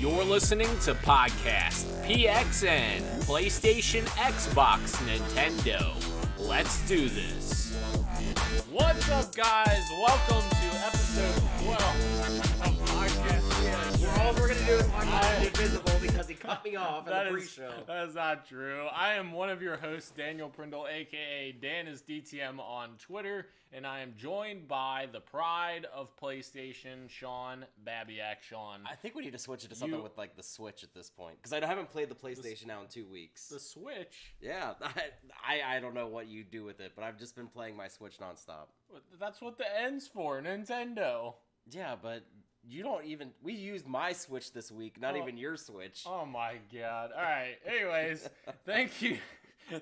You're listening to Podcast PXN, PlayStation, Xbox, Nintendo. Let's do this. What's up, guys? Welcome to episode 12 of Podcast PXN. All we're going to do is watch him invisible because he cut me off in the pre-show. That is not true. I am one of your hosts, Daniel Prindle, a.k.a. Dan is DTM on Twitter, and I am joined by the pride of PlayStation, Sean Babiak. Sean, I think we need to switch it to something with, like, the Switch at this point, because I haven't played the PlayStation now in 2 weeks. The Switch? Yeah, I don't know what you do with it, but I've just been playing my Switch nonstop. That's what the N's for, Nintendo. Yeah, but you don't even... We used my Switch this week, not even your Switch. Oh my god. Alright, anyways, thank you.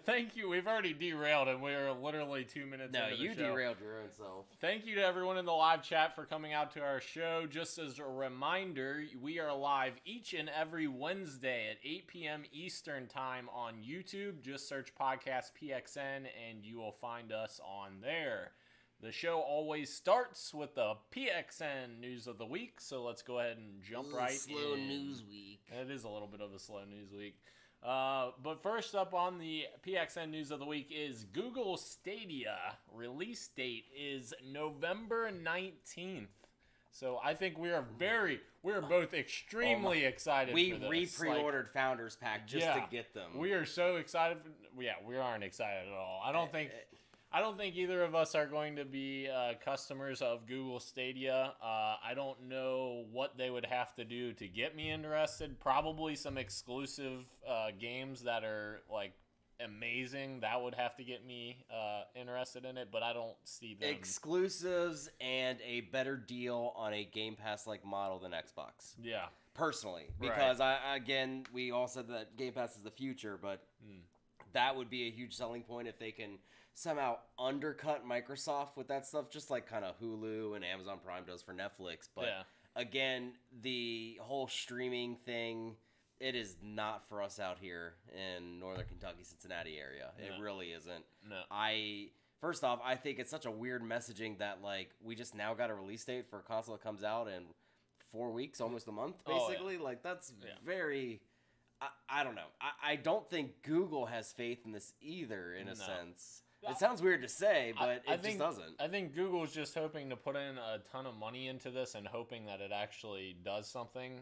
Thank you. We've already derailed and we're literally 2 minutes into the show. No, you derailed your own self. Thank you to everyone in the live chat for coming out to our show. Just as a reminder, we are live each and every Wednesday at 8 p.m. Eastern Time on YouTube. Just search Podcast PXN and you will find us on there. The show always starts with the PXN news of the week, so let's go ahead and jump right in. Slow news week. It is a little bit of a slow news week. But first up on the PXN news of the week is Google Stadia. Release date is November 19th. So I think we are both extremely excited for this. We pre-ordered Founders Pack just to get them. We are so excited. We aren't excited at all. I don't think either of us are going to be customers of Google Stadia. I don't know what they would have to do to get me interested. Probably some exclusive games that are like amazing. That would have to get me interested in it, but I don't see them. Exclusives and a better deal on a Game Pass-like model than Xbox. Yeah. Personally. Because, we all said that Game Pass is the future, but that would be a huge selling point if they can somehow undercut Microsoft with that stuff, just like kind of Hulu and Amazon Prime does for Netflix. But again, the whole streaming thing, it is not for us out here in Northern Kentucky, Cincinnati area. It really isn't. No. First off, I think it's such a weird messaging that, like, we just now got a release date for a console that comes out in 4 weeks, almost a month, basically. Like, that's very... I don't know. I don't think Google has faith in this either, in a sense. It sounds weird to say, but it just doesn't. I think Google's just hoping to put in a ton of money into this and hoping that it actually does something.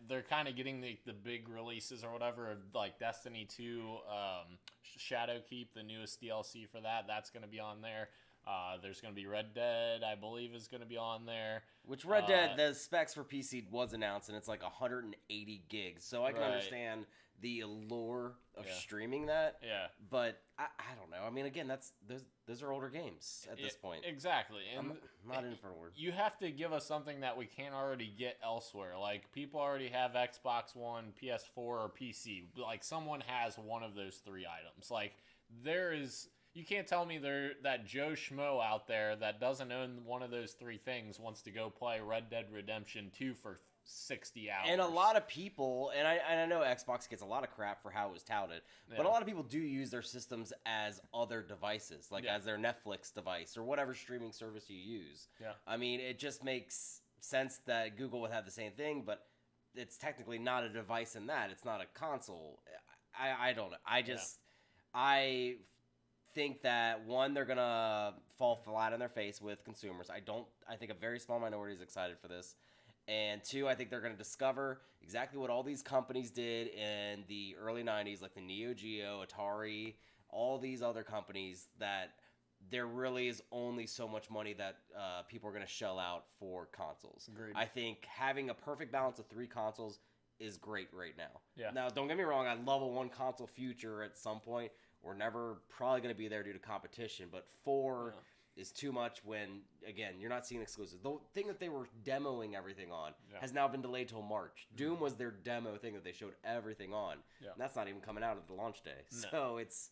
They're kind of getting the big releases or whatever of like Destiny 2, Shadowkeep, the newest DLC for that. That's going to be on there. There's going to be Red Dead, I believe, is going to be on there. Which Red Dead, the specs for PC was announced, and it's like 180 gigs. So I can understand the allure of streaming that. Yeah. But I don't know. I mean, again, those are older games at this point. Exactly. And I'm not in for a word. You have to give us something that we can't already get elsewhere. Like, people already have Xbox One, PS4, or PC. Like, someone has one of those three items. Like, there is... You can't tell me that Joe Schmo out there that doesn't own one of those three things wants to go play Red Dead Redemption 2 for 60 hours. And a lot of people, and I know Xbox gets a lot of crap for how it was touted, but a lot of people do use their systems as other devices, like as their Netflix device or whatever streaming service you use. Yeah. I mean, it just makes sense that Google would have the same thing, but it's technically not a device in that. It's not a console. I don't know. I think that, one, they're gonna fall flat on their face with consumers. I think a very small minority is excited for this. And two, I think they're gonna discover exactly what all these companies did in the early 90s, like the Neo Geo, Atari, all these other companies, that there really is only so much money that people are gonna shell out for consoles. Agreed. I think having a perfect balance of 3 consoles is great right now. Yeah. Now, don't get me wrong, I'd love a 1 console future at some point. We're never probably going to be there due to competition, but 4 is too much when, again, you're not seeing exclusives. The thing that they were demoing everything on has now been delayed till March. Doom was their demo thing that they showed everything on. Yeah. And that's not even coming out at the launch day. No. So it's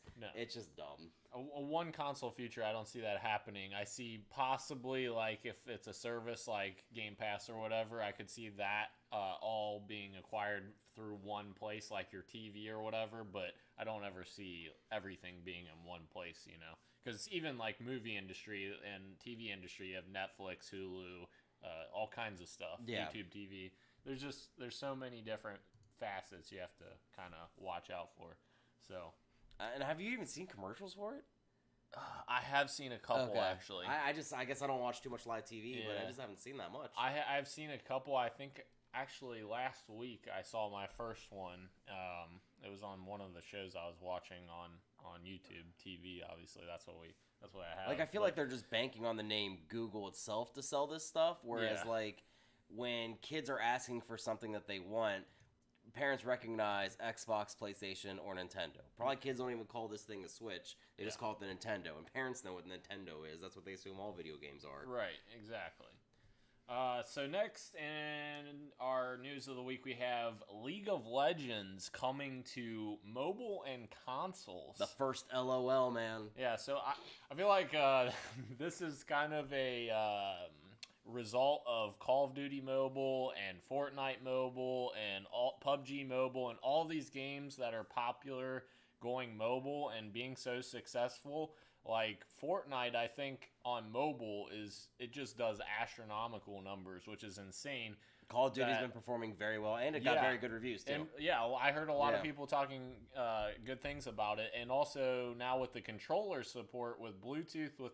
just dumb. A 1 console future, I don't see that happening. I see possibly, like, if it's a service like Game Pass or whatever, I could see that all being acquired through one place, like your TV or whatever, but I don't ever see everything being in one place, you know? Because even, like, movie industry and TV industry, you have Netflix, Hulu, all kinds of stuff, YouTube TV. there's so many different facets you have to kind of watch out for. So, and have you even seen commercials for it? I have seen a couple actually. I guess I don't watch too much live TV, but I just haven't seen that much. I've seen a couple. I think actually last week I saw my first one. It was on one of the shows I was watching on YouTube TV. Obviously, that's what I have. Like, I feel like they're just banking on the name Google itself to sell this stuff, whereas like when kids are asking for something that they want, parents recognize Xbox, PlayStation, or Nintendo. Probably kids don't even call this thing a Switch. They just call it the Nintendo. And parents know what Nintendo is. That's what they assume all video games are. Right, exactly. So next in our news of the week, we have League of Legends coming to mobile and consoles. The first LOL, man. Yeah, so I feel like this is kind of a result of Call of Duty Mobile and Fortnite Mobile and PUBG Mobile and all these games that are popular going mobile and being so successful. Like Fortnite, I think on mobile it just does astronomical numbers, which is insane. Call of Duty's been performing very well, and it got very good reviews too. And I heard a lot of people talking good things about it, and also now with the controller support with Bluetooth, with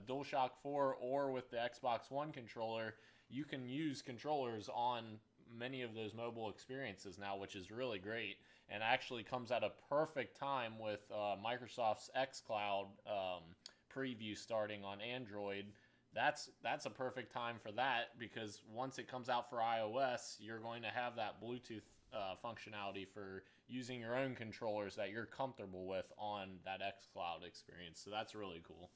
DualShock 4, or with the Xbox One controller, you can use controllers on many of those mobile experiences now, which is really great, and actually comes at a perfect time with Microsoft's xCloud preview starting on Android. That's a perfect time for that, because once it comes out for iOS, you're going to have that Bluetooth functionality for using your own controllers that you're comfortable with on that xCloud experience. So that's really cool.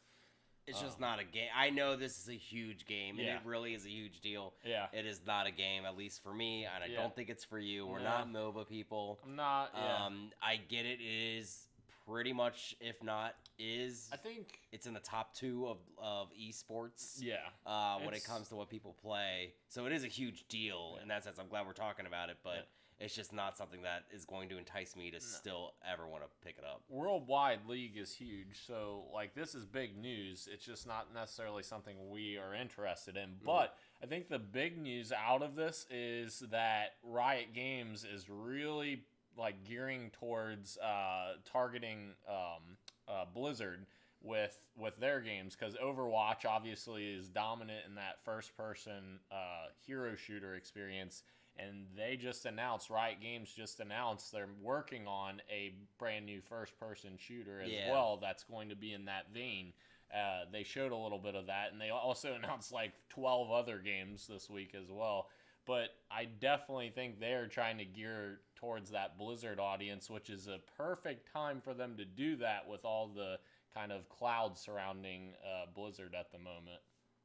It's just not a game. I know this is a huge game, and it really is a huge deal. Yeah. It is not a game, at least for me, and I don't think it's for you. We're not MOBA people. I'm not, I get it. It is pretty much, if not, I think it's in the top 2 of esports. Yeah. When it comes to what people play. So it is a huge deal in that sense. I'm glad we're talking about it, but it's just not something that is going to entice me to still ever want to pick it up. Worldwide League is huge, so like this is big news. It's just not necessarily something we are interested in. But I think the big news out of this is that Riot Games is really like gearing towards targeting Blizzard with their games, because Overwatch obviously is dominant in that first-person hero shooter experience. And they just announced, Riot Games just announced they're working on a brand new first-person shooter as well that's going to be in that vein. They showed a little bit of that, and they also announced like 12 other games this week as well. But I definitely think they're trying to gear towards that Blizzard audience, which is a perfect time for them to do that with all the kind of cloud surrounding Blizzard at the moment.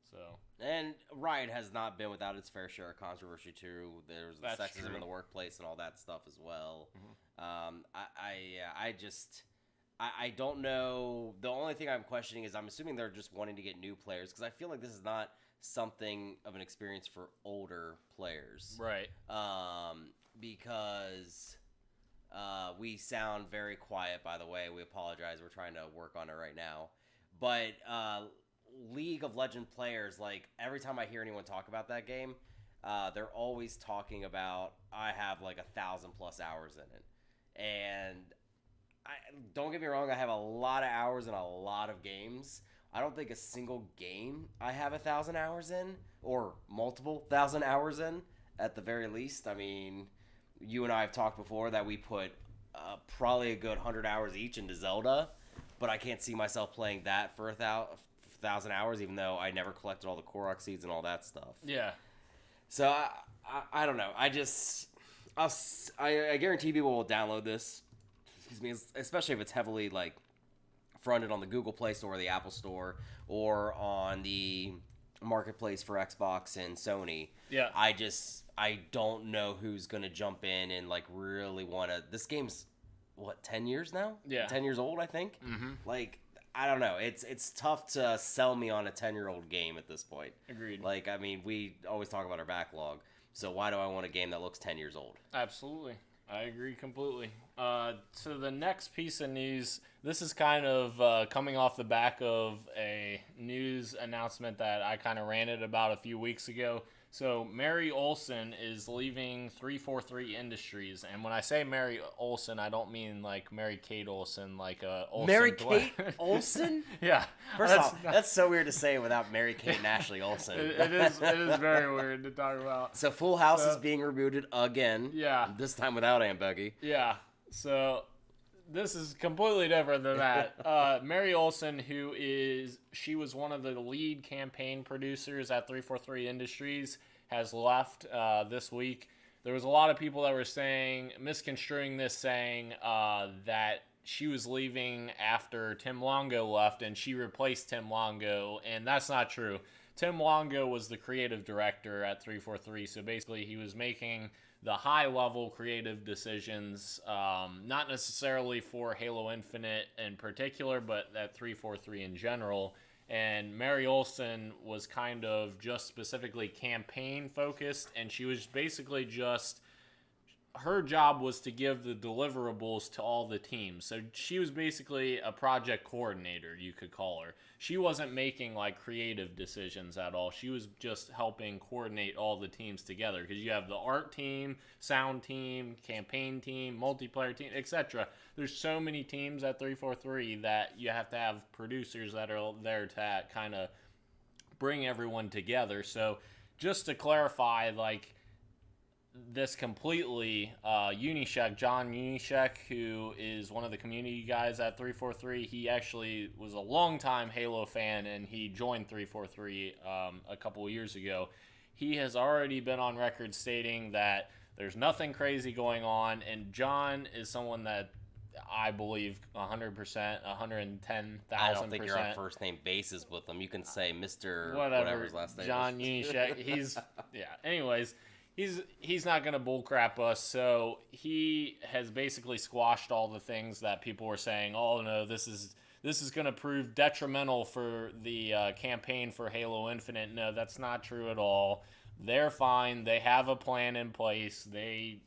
So, and Riot has not been without its fair share of controversy too. There's the sexism true. in the workplace and all that stuff as well. I don't know. The only thing I'm questioning is I'm assuming they're just wanting to get new players, because I feel like this is not something of an experience for older players, right? Because we sound very quiet. By the way, we apologize. We're trying to work on it right now, but. League of Legends players, like every time I hear anyone talk about that game, they're always talking about, I have like 1,000+ hours in it. And don't get me wrong, I have a lot of hours in a lot of games. I don't think a single game I have 1,000 hours in, or multiple 1,000 hours in at the very least. I mean, you and I have talked before that we put probably a good 100 hours each into Zelda, but I can't see myself playing that for 1,000 hours, even though I never collected all the Korok seeds and all that stuff. Yeah. So I don't know. I guarantee people will download this. Excuse me, especially if it's heavily like fronted on the Google Play Store or the Apple Store or on the marketplace for Xbox and Sony. Yeah. I don't know who's gonna jump in and like really want to. This game's what, 10 years now? Yeah. 10 years old, I think. Mm-hmm. Like. I don't know. It's tough to sell me on a 10-year-old game at this point. Agreed. Like, I mean, we always talk about our backlog. So why do I want a game that looks 10 years old? Absolutely. I agree completely. So the next piece of news, this is kind of coming off the back of a news announcement that I kind of ranted about a few weeks ago. So Mary Olson is leaving 343 Industries, and when I say Mary Olson, I don't mean like Mary Kate Olson, like Olsen. Mary Kate Olson? Yeah. First off, that's so weird to say without Mary Kate and Ashley Olsen. It is very weird to talk about. So Full House is being rebooted again. Yeah. This time without Aunt Becky. Yeah. So this is completely different than that. Mary Olson, she was one of the lead campaign producers at 343 Industries, has left this week. There was a lot of people that were misconstruing this, saying that she was leaving after Tim Longo left and she replaced Tim Longo, and that's not true. Tim Longo was the creative director at 343, so basically he was making the high-level creative decisions, not necessarily for Halo Infinite in particular, but at 343 in general. And Mary Olson was kind of just specifically campaign-focused, and she was basically her job was to give the deliverables to all the teams. So she was basically a project coordinator, you could call her. She wasn't making like creative decisions at all. She was just helping coordinate all the teams together, because you have the art team, sound team, campaign team, multiplayer team, etc. There's so many teams at 343 that you have to have producers that are there to kind of bring everyone together. So just to clarify, like, this completely, John Unishek, who is one of the community guys at 343, he actually was a longtime Halo fan, and he joined 343 a couple of years ago. He has already been on record stating that there's nothing crazy going on, and John is someone that I believe 100%, 110,000%. I don't think you're on first name basis with him. You can say Mr. whatever his last name John is. Unishek. Anyways. He's not going to bullcrap us, so he has basically squashed all the things that people were saying, oh no, this is going to prove detrimental for the campaign for Halo Infinite. No, that's not true at all. They're fine. They have a plan in place. They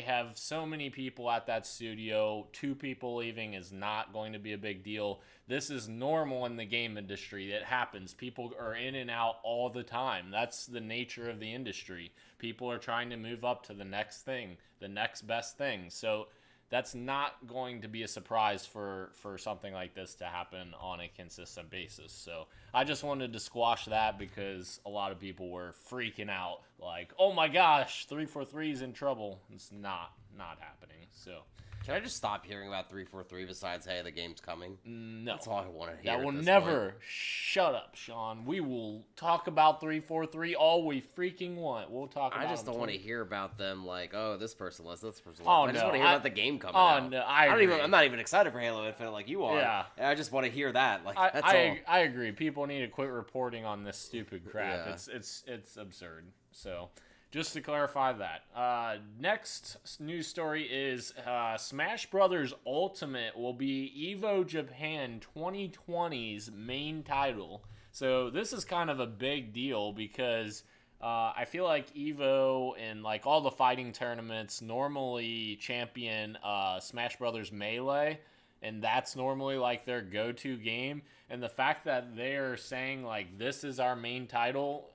have so many people at that studio. 2 people leaving is not going to be a big deal. This is normal in the game industry. It happens. People are in and out all the time. That's the nature of the industry. People are trying to move up to the next thing, the next best thing. So that's not going to be a surprise for something like this to happen on a consistent basis. So I just wanted to squash that, because a lot of people were freaking out, like, oh my gosh, 343 is in trouble. It's not happening. So can I just stop hearing about 343 besides, hey, the game's coming? No. That's all I want to hear. That will never. Shut up, Sean. We will talk about 343 all we freaking want. We'll talk about it. I just don't want to hear about them like, oh, this person left, this person left. Oh, I just want to hear about the game coming out. Oh, no. I'm not even excited for Halo Infinite like you are. Yeah. I just want to hear that. Like, that's all. I agree. People need to quit reporting on this stupid crap. Yeah. It's absurd. So just to clarify that. Next news story is Smash Brothers Ultimate will be EVO Japan 2020's main title. So this is kind of a big deal, because I feel like EVO and like all the fighting tournaments normally champion Smash Brothers Melee, and that's normally like their go-to game. And the fact that they're saying like, this is our main title,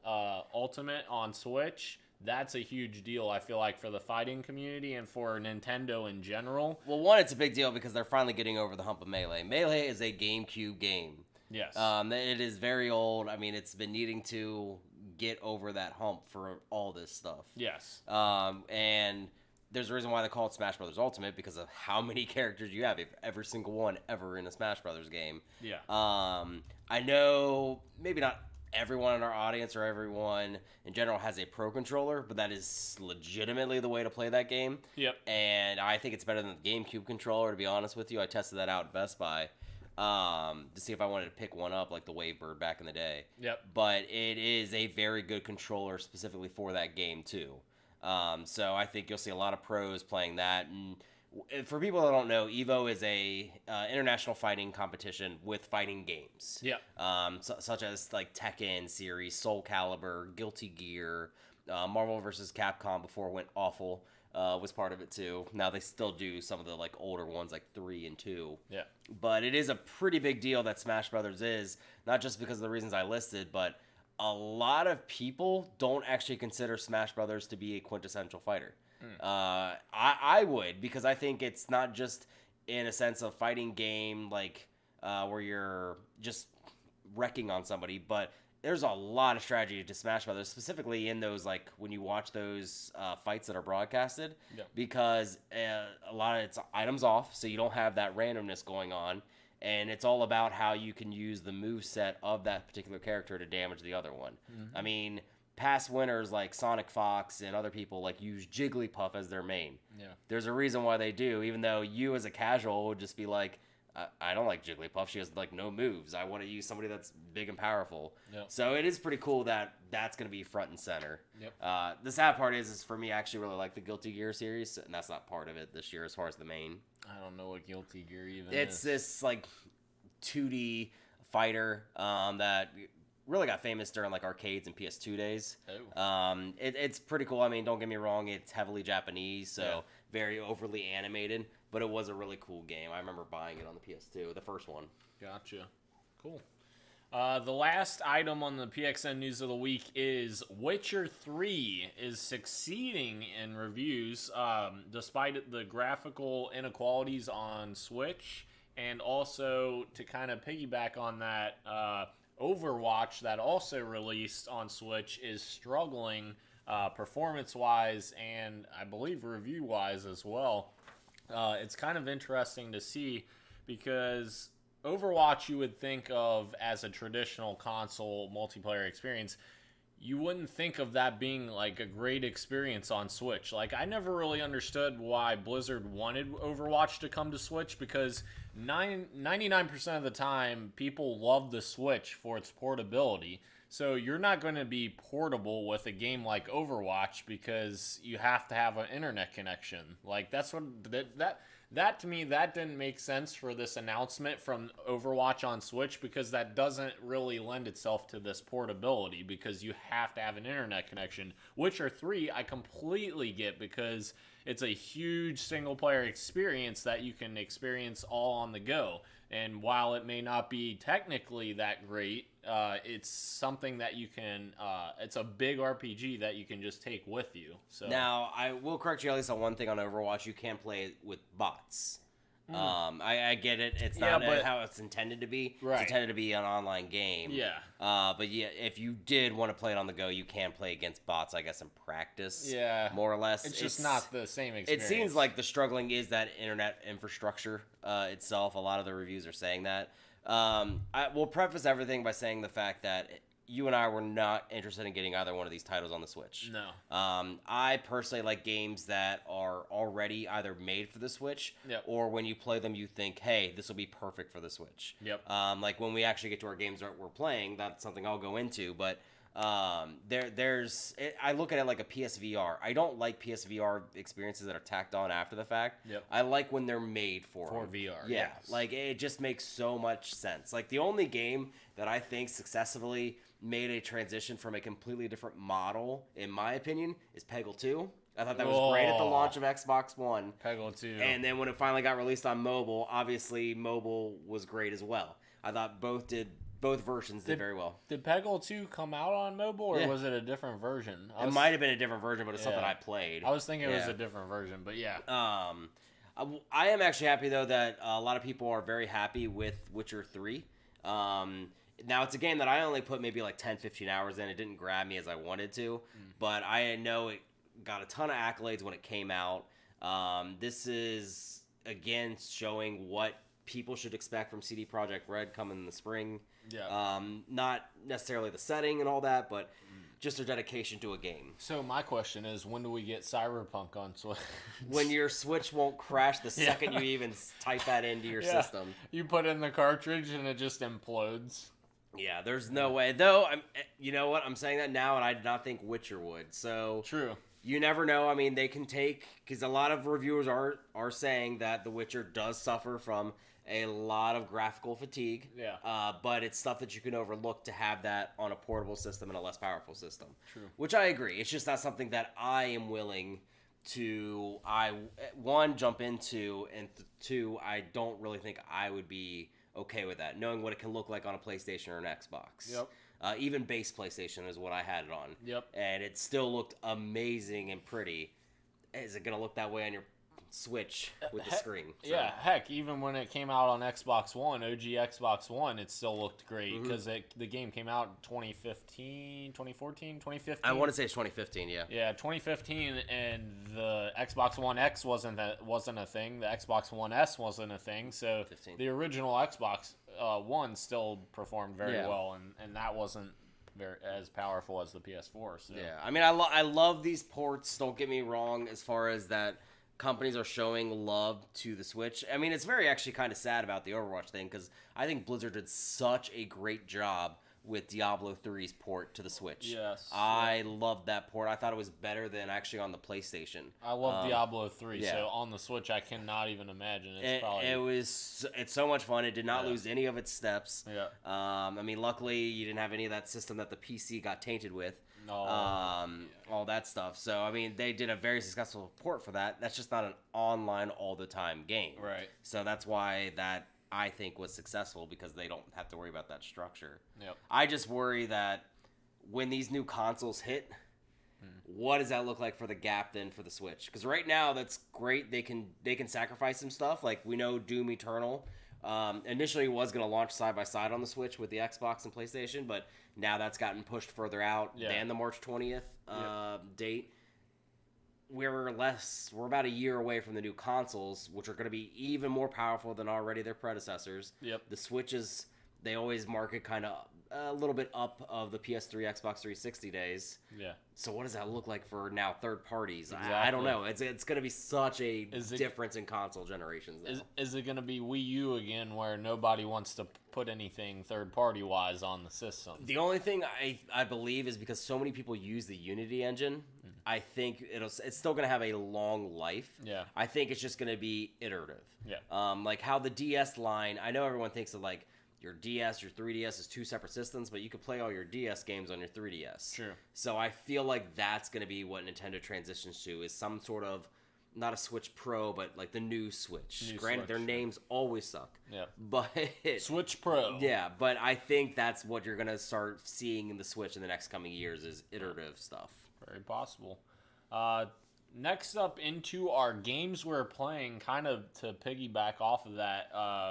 Ultimate on Switch, that's a huge deal, I feel like, for the fighting community and for Nintendo in general. Well, one, it's a big deal because they're finally getting over the hump of Melee. Melee is a GameCube game. Yes. It is very old. I mean, it's been needing to get over that hump for all this stuff. Yes. And there's a reason why they call it Smash Brothers Ultimate, because of how many characters you have, every single one ever in a Smash Brothers game. Yeah. I know maybe not everyone in our audience or everyone in general has a Pro Controller, but that is legitimately the way to play that game. Yep. And I think it's better than the GameCube controller, to be honest with you. I tested that out at Best Buy to see if I wanted to pick one up, like the Wavebird back in the day. Yep. But it is a very good controller specifically for that game, too. So I think you'll see a lot of pros playing that. And for people that don't know, EVO is a international fighting competition with fighting games. Yeah. Such as like Tekken series, Soul Calibur, Guilty Gear, Marvel vs. Capcom before it went awful was part of it too. Now they still do some of the like older ones like 3 and 2. Yeah. But it is a pretty big deal that Smash Brothers is, not just because of the reasons I listed, but a lot of people don't actually consider Smash Brothers to be a quintessential fighter. I would, because I think it's not just in a sense of fighting game, like where you're just wrecking on somebody, but there's a lot of strategy to Smash Brothers, specifically in those, like, when you watch those fights that are broadcasted, because a lot of it's items off, so you don't have that randomness going on, and it's all about how you can use the moveset of that particular character to damage the other one. I mean, past winners like Sonic Fox and other people like use Jigglypuff as their main. There's a reason why they do, even though you as a casual would just be like, I don't like Jigglypuff. She has like no moves. I want to use somebody that's big and powerful. So it is pretty cool that that's going to be front and center. The sad part is for me, I actually really like the Guilty Gear series, and that's not part of it this year as far as the main. I don't know what Guilty Gear even is. It's this like 2D fighter that really got famous during like arcades and PS2 days. It's pretty cool. I mean, don't get me wrong, it's heavily Japanese, so very overly animated, but it was a really cool game. I remember buying it on the PS2, the first one. Gotcha. Cool. The last item on the PXN News of the Week is Witcher 3 is succeeding in reviews despite the graphical inequalities on Switch, and also to kind of piggyback on that, Overwatch, that also released on Switch, is struggling performance-wise and I believe review-wise as well. It's kind of interesting to see because Overwatch you would think of as a traditional console multiplayer experience. You wouldn't think of that being like a great experience on Switch. Like, I never really understood why Blizzard wanted Overwatch to come to Switch, because 99% of the time people love the Switch for its portability. So you're not going to be portable with a game like Overwatch because you have to have an internet connection. Like, that's what that to me, that didn't make sense for this announcement from Overwatch on Switch, because that doesn't really lend itself to this portability because you have to have an internet connection. Witcher 3, I completely get, because it's a huge single-player experience that you can experience all on the go. And while it may not be technically that great, it's something that you can, it's a big RPG that you can just take with you. So now, I will correct you at least on one thing on Overwatch. You can play it with bots. I get it. It's not how it's intended to be. Right. It's intended to be an online game. But yeah, if you did want to play it on the go, you can play against bots, I guess, in practice. More or less. It's just not the same experience. It seems like the struggling is that internet infrastructure itself. A lot of the reviews are saying that. I will preface everything by saying the fact that you and I were not interested in getting either one of these titles on the Switch. No. I personally like games that are already either made for the Switch, or when you play them, you think, hey, this will be perfect for the Switch. Like when we actually get to our games that we're playing, that's something I'll go into, but I look at it like a PSVR. I don't like PSVR experiences that are tacked on after the fact. I like when they're made for VR. Like it just makes so much sense. Like the only game that I think successfully made a transition from a completely different model, in my opinion, is Peggle 2. I thought that was great at the launch of Xbox One. Peggle 2. And then when it finally got released on mobile, obviously mobile was great as well. I thought both versions did very well. Did Peggle 2 come out on mobile, or was it a different version? It might have been a different version, but it's something I played. I was thinking it was a different version, but yeah. I am actually happy, though, that a lot of people are very happy with Witcher 3. Now, it's a game that I only put maybe like 10, 15 hours in. It didn't grab me as I wanted to, but I know it got a ton of accolades when it came out. This is, again, showing what people should expect from CD Projekt Red coming in the spring. Not necessarily the setting and all that, but just their dedication to a game. So my question is, when do we get Cyberpunk on Switch? When your Switch won't crash the second you even type that into your system. You put in the cartridge and it just implodes. Yeah, there's no way. Though, you know what? I'm saying that now, and I did not think Witcher would. So true. You never know. I mean, they can take, because a lot of reviewers are saying that The Witcher does suffer from a lot of graphical fatigue. But it's stuff that you can overlook to have that on a portable system and a less powerful system. True. Which I agree. It's just not something that I am willing to, one, jump into, and two, I don't really think I would be okay with that, knowing what it can look like on a PlayStation or an Xbox. Even base PlayStation is what I had it on. Yep. And it still looked amazing and pretty. Is it going to look that way on your Switch with the screen? So. Yeah, heck, even when it came out on Xbox One, OG Xbox One, it still looked great because the game came out in 2015, 2014, 2015. I want to say it's 2015, yeah. Yeah, 2015, and the Xbox One X wasn't a thing. The Xbox One S wasn't a thing. So 15. The original Xbox One still performed very well, and that wasn't as powerful as the PS4. So. Yeah, I mean, I love these ports. Don't get me wrong, as far as that. Companies are showing love to the Switch. I mean, it's very actually kind of sad about the Overwatch thing because I think Blizzard did such a great job with Diablo 3's port to the Switch. Yes. I loved that port. I thought it was better than actually on the PlayStation. I love Diablo 3, so on the Switch I cannot even imagine. It's so much fun. It did not lose any of its steps. Yeah. I mean, luckily you didn't have any of that system that the PC got tainted with. No. All that stuff. So, I mean, they did a very successful port for that. That's just not an online all-the-time game. Right. So that's why that, I think, was successful because they don't have to worry about that structure. Yep. I just worry that when these new consoles hit, what does that look like for the gap then for the Switch? Because right now, that's great. They can sacrifice some stuff. Like, we know Doom Eternal initially was going to launch side by side on the Switch with the Xbox and PlayStation, but now that's gotten pushed further out than the March 20th date. We're about a year away from the new consoles, which are going to be even more powerful than already their predecessors. Yep. The Switches, they always market kind of a little bit up of the PS3, Xbox 360 days. Yeah. So what does that look like for now third parties? Exactly. I don't know. It's going to be such a difference in console generations now. Is it going to be Wii U again where nobody wants to put anything third party wise on the system? The only thing I believe is because so many people use the Unity engine, I think it's still going to have a long life. Yeah. I think it's just going to be iterative. Yeah. Like how the DS line, I know everyone thinks of like your DS, your 3DS is two separate systems, but you could play all your DS games on your 3DS. True. So I feel like that's going to be what Nintendo transitions to, is some sort of, not a Switch Pro, but like the new Switch. Granted, their names always suck. Yeah. But Switch Pro. Yeah, but I think that's what you're going to start seeing in the Switch in the next coming years is iterative stuff. Very possible. Next up into our games we're playing, kind of to piggyback off of that,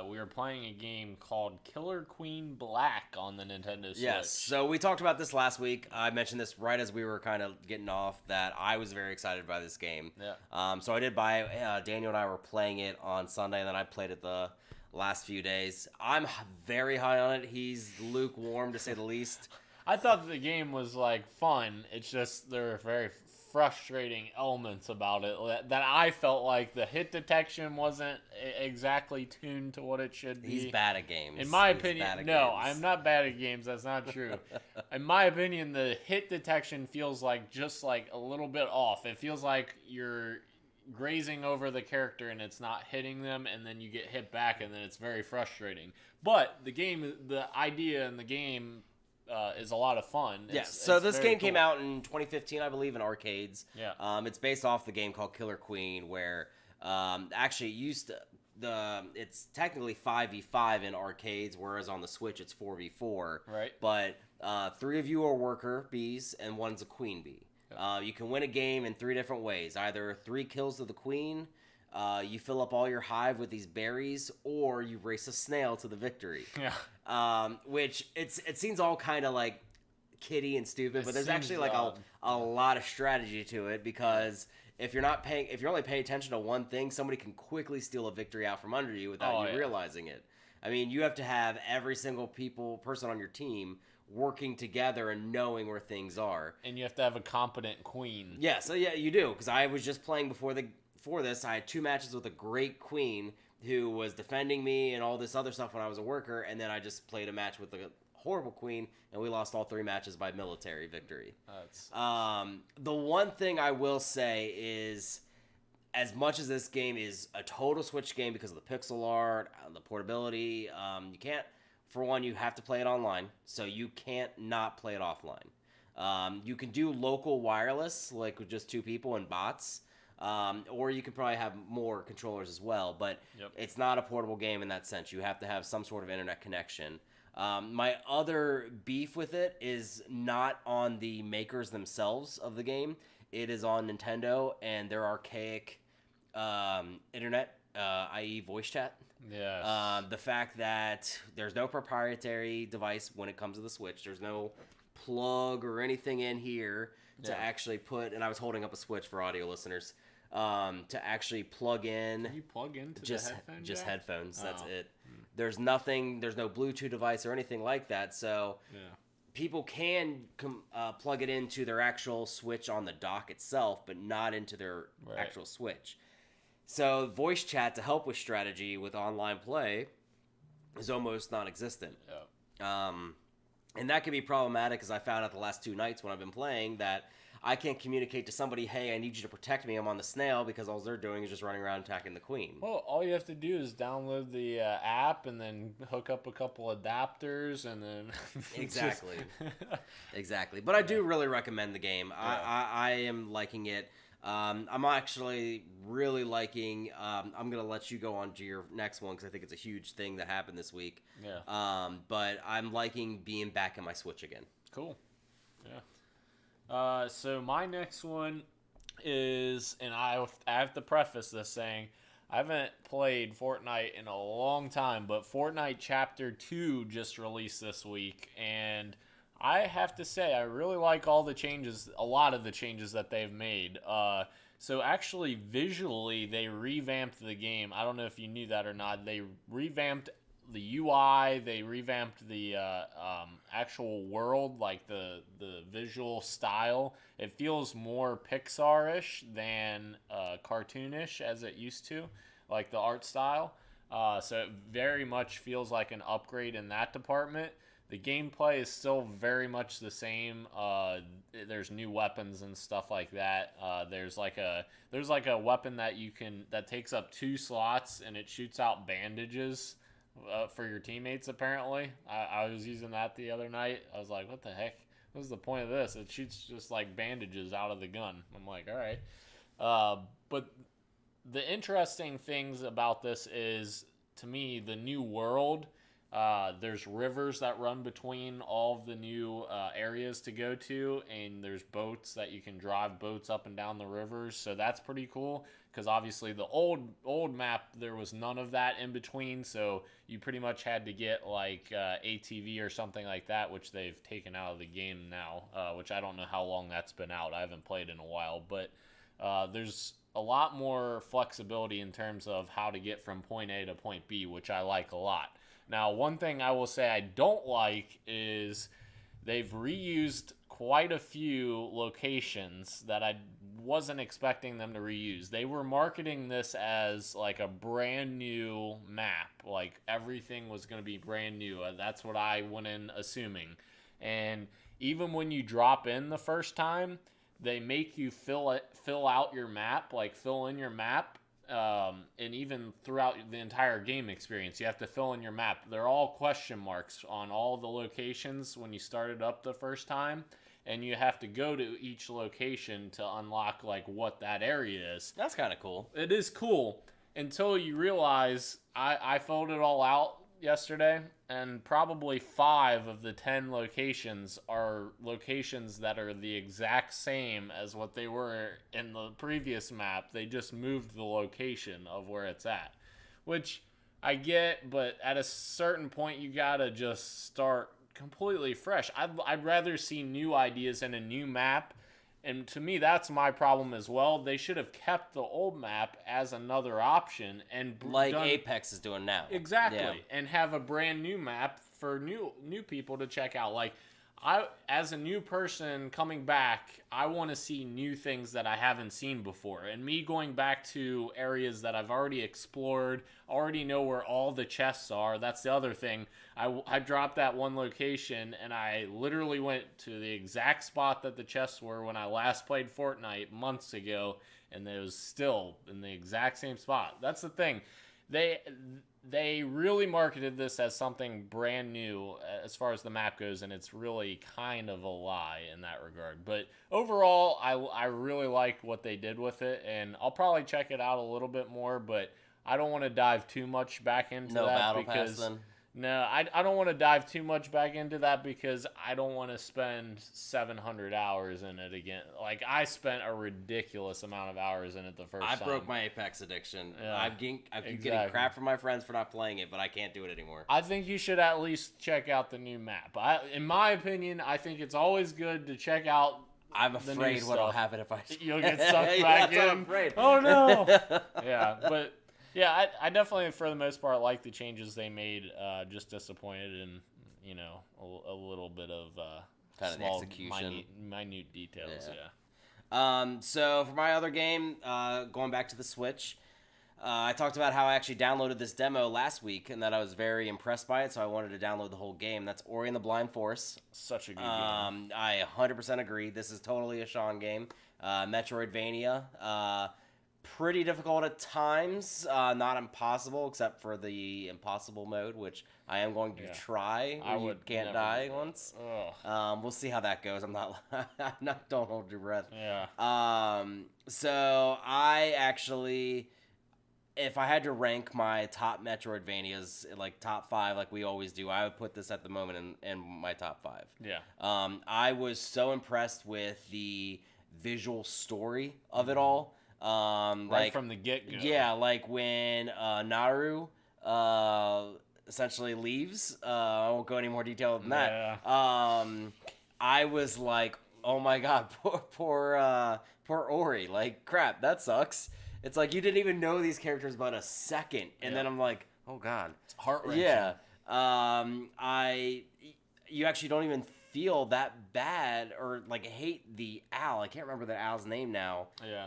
we were playing a game called Killer Queen Black on the Nintendo Switch. Yes, so we talked about this last week. I mentioned this right as we were kind of getting off, that I was very excited by this game. Yeah. So I did buy it. Daniel and I were playing it on Sunday, and then I played it the last few days. I'm very high on it. He's lukewarm, to say the least. I thought the game was, like, fun. It's just there were very frustrating elements about it that I felt like the hit detection wasn't exactly tuned to what it should be. He's bad at games. In my opinion, no, I'm not bad at games. That's not true. In my opinion, the hit detection feels like just like a little bit off. It feels like you're grazing over the character and it's not hitting them, and then you get hit back, and then it's very frustrating. But the idea in the game is a lot of fun. So this game came out in 2015, I believe, in arcades. Yeah. It's based off the game called Killer Queen, where actually it's technically 5v5 in arcades, whereas on the Switch it's 4v4. Right. But 3 of you are worker bees and 1's a queen bee. You can win a game in 3 different ways. Either 3 kills to the queen, you fill up all your hive with these berries, or you race a snail to the victory. Yeah. Which it seems all kind of like kiddie and stupid, but there's actually like a lot of strategy to it, because if you're only paying attention to one thing, somebody can quickly steal a victory out from under you without you realizing it. I mean, you have to have every single person on your team working together and knowing where things are. And you have to have a competent queen. Yeah, so yeah, you do, because I was just playing before this. I had 2 matches with a great queen who was defending me and all this other stuff when I was a worker, and then I just played a match with a horrible queen, and we lost all 3 matches by military victory. The one thing I will say is, as much as this game is a total Switch game because of the pixel art, the portability, you can't, for one, you have to play it online, so you can't not play it offline. You can do local wireless, like with just 2 people and bots, or you could probably have more controllers as well, but it's not a portable game in that sense. You have to have some sort of internet connection. My other beef with it is not on the makers themselves of the game. It is on Nintendo and their archaic internet, i.e. voice chat. Yes. The fact that there's no proprietary device when it comes to the Switch. There's no plug or anything in here to actually put, and I was holding up a Switch for audio listeners, to actually plug in. Can you plug into just the headphone just jack? Headphones. That's it. There's nothing. There's no Bluetooth device or anything like that. So people can plug it into their actual Switch on the dock itself, but not into their actual Switch. So voice chat to help with strategy with online play is almost non-existent. And that can be problematic, as I found out the last 2 nights when I've been playing that I can't communicate to somebody, hey, I need you to protect me, I'm on the snail, because all they're doing is just running around attacking the queen. Well, all you have to do is download the app and then hook up a couple adapters and then... Exactly. Exactly. But I do really recommend the game. I am liking it. I'm actually really liking... I'm going to let you go on to your next one because I think it's a huge thing that happened this week. But I'm liking being back in my Switch again. Cool. Yeah. So my next one is, and I have to preface this saying, I haven't played Fortnite in a long time, but Fortnite Chapter 2 just released this week, and I have to say I really like a lot of the changes that they've made. So actually, visually, they revamped the game. I don't know if you knew that or not. They revamped the UI, they revamped the actual world, like the visual style. It feels more Pixar-ish than cartoonish as it used to, like the art style. So it very much feels like an upgrade in that department. The gameplay is still very much the same. There's new weapons and stuff like that. There's like a weapon that takes up 2 slots and it shoots out bandages for your teammates, apparently. I was using that the other night. I was like, what the heck? What's the point of this? It shoots just like bandages out of the gun. I'm like, all right. But the interesting things about this is, to me, the new world. There's rivers that run between all of the new areas to go to, and there's boats that you can drive boats up and down the rivers, so that's pretty cool, because obviously the old map, there was none of that in between, so you pretty much had to get like ATV or something like that, which they've taken out of the game now, which I don't know how long that's been out. I haven't played in a while, but there's a lot more flexibility in terms of how to get from point A to point B, which I like a lot. Now, one thing I will say I don't like is they've reused quite a few locations that I wasn't expecting them to reuse. They were marketing this as like a brand new map, like everything was going to be brand new. That's what I went in assuming. And even when you drop in the first time, they make you fill out your map, like fill in your map. And even throughout the entire game experience, you have to fill in your map. They're all question marks on all the locations when you started up the first time, and you have to go to each location to unlock like what that area is. That's kind of cool. It is cool until you realize I filled it all out yesterday, and probably 5 of the 10 locations are locations that are the exact same as what they were in the previous map. They just moved the location of where it's at, which I get, but at a certain point you gotta just start completely fresh. I'd rather see new ideas in a new map. And to me, that's my problem as well. They should have kept the old map as another option and like Apex is doing now. Exactly, and have a brand new map for new people to check out. Like, as a new person coming back, I want to see new things that I haven't seen before. And me going back to areas that I've already explored, already know where all the chests are. That's the other thing. I dropped that one location, and I literally went to the exact spot that the chests were when I last played Fortnite months ago, and it was still in the exact same spot. That's the thing. They really marketed this as something brand new as far as the map goes, and it's really kind of a lie in that regard. But overall, I really like what they did with it, and I'll probably check it out a little bit more, but I don't want to dive too much back into that battle because pass, then? No, I don't want to dive too much back into that because I don't want to spend 700 hours in it again. Like, I spent a ridiculous amount of hours in it the first time. I broke my Apex addiction. Yeah, I keep getting crap from my friends for not playing it, but I can't do it anymore. I think you should at least check out the new map. In my opinion, I think it's always good to check out. I'm afraid what'll happen if I... You'll get sucked back in. I'm afraid. Oh, no. Yeah, but... Yeah, I definitely, for the most part, like the changes they made. Just disappointed in, a little bit of kind small, of execution, minute details. So for my other game, going back to the Switch, I talked about how I actually downloaded this demo last week and that I was very impressed by it. So I wanted to download the whole game. That's Ori and the Blind Forest. Such a good game. I 100% agree. This is totally a Sean game. Metroidvania. Pretty difficult at times, not impossible, except for the impossible mode, which I am going to try. You can't die once. We'll see how that goes. I'm not. Don't hold your breath. Yeah. So I actually, if I had to rank my top Metroidvanias, like top 5, like we always do, I would put this at the moment in my top 5. Yeah. I was so impressed with the visual story of it all. Right from the get-go. Yeah, like when Naru essentially leaves. I won't go any more detail than that. Yeah. I was like, oh my god, poor Ori. Like, crap, that sucks. It's like you didn't even know these characters about a second, and then I'm like, oh god, it's heart-wrenching. Yeah. You actually don't even feel that bad or like hate the owl. I can't remember the owl's name now. Yeah.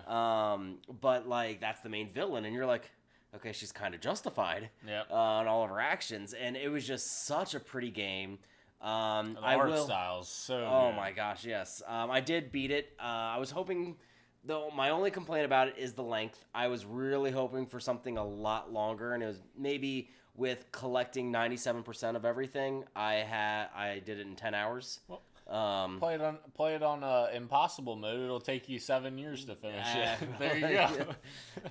But like that's the main villain, and you're like, okay, she's kind of justified. Yeah. On all of her actions, and it was just such a pretty game. The art style's so good. My gosh, yes. I did beat it. I was hoping, though. My only complaint about it is the length. I was really hoping for something a lot longer, and it was maybe. With collecting 97% of everything, I did it in 10 hours. Well, play it on impossible mode. It'll take you 7 years to finish it. There you go.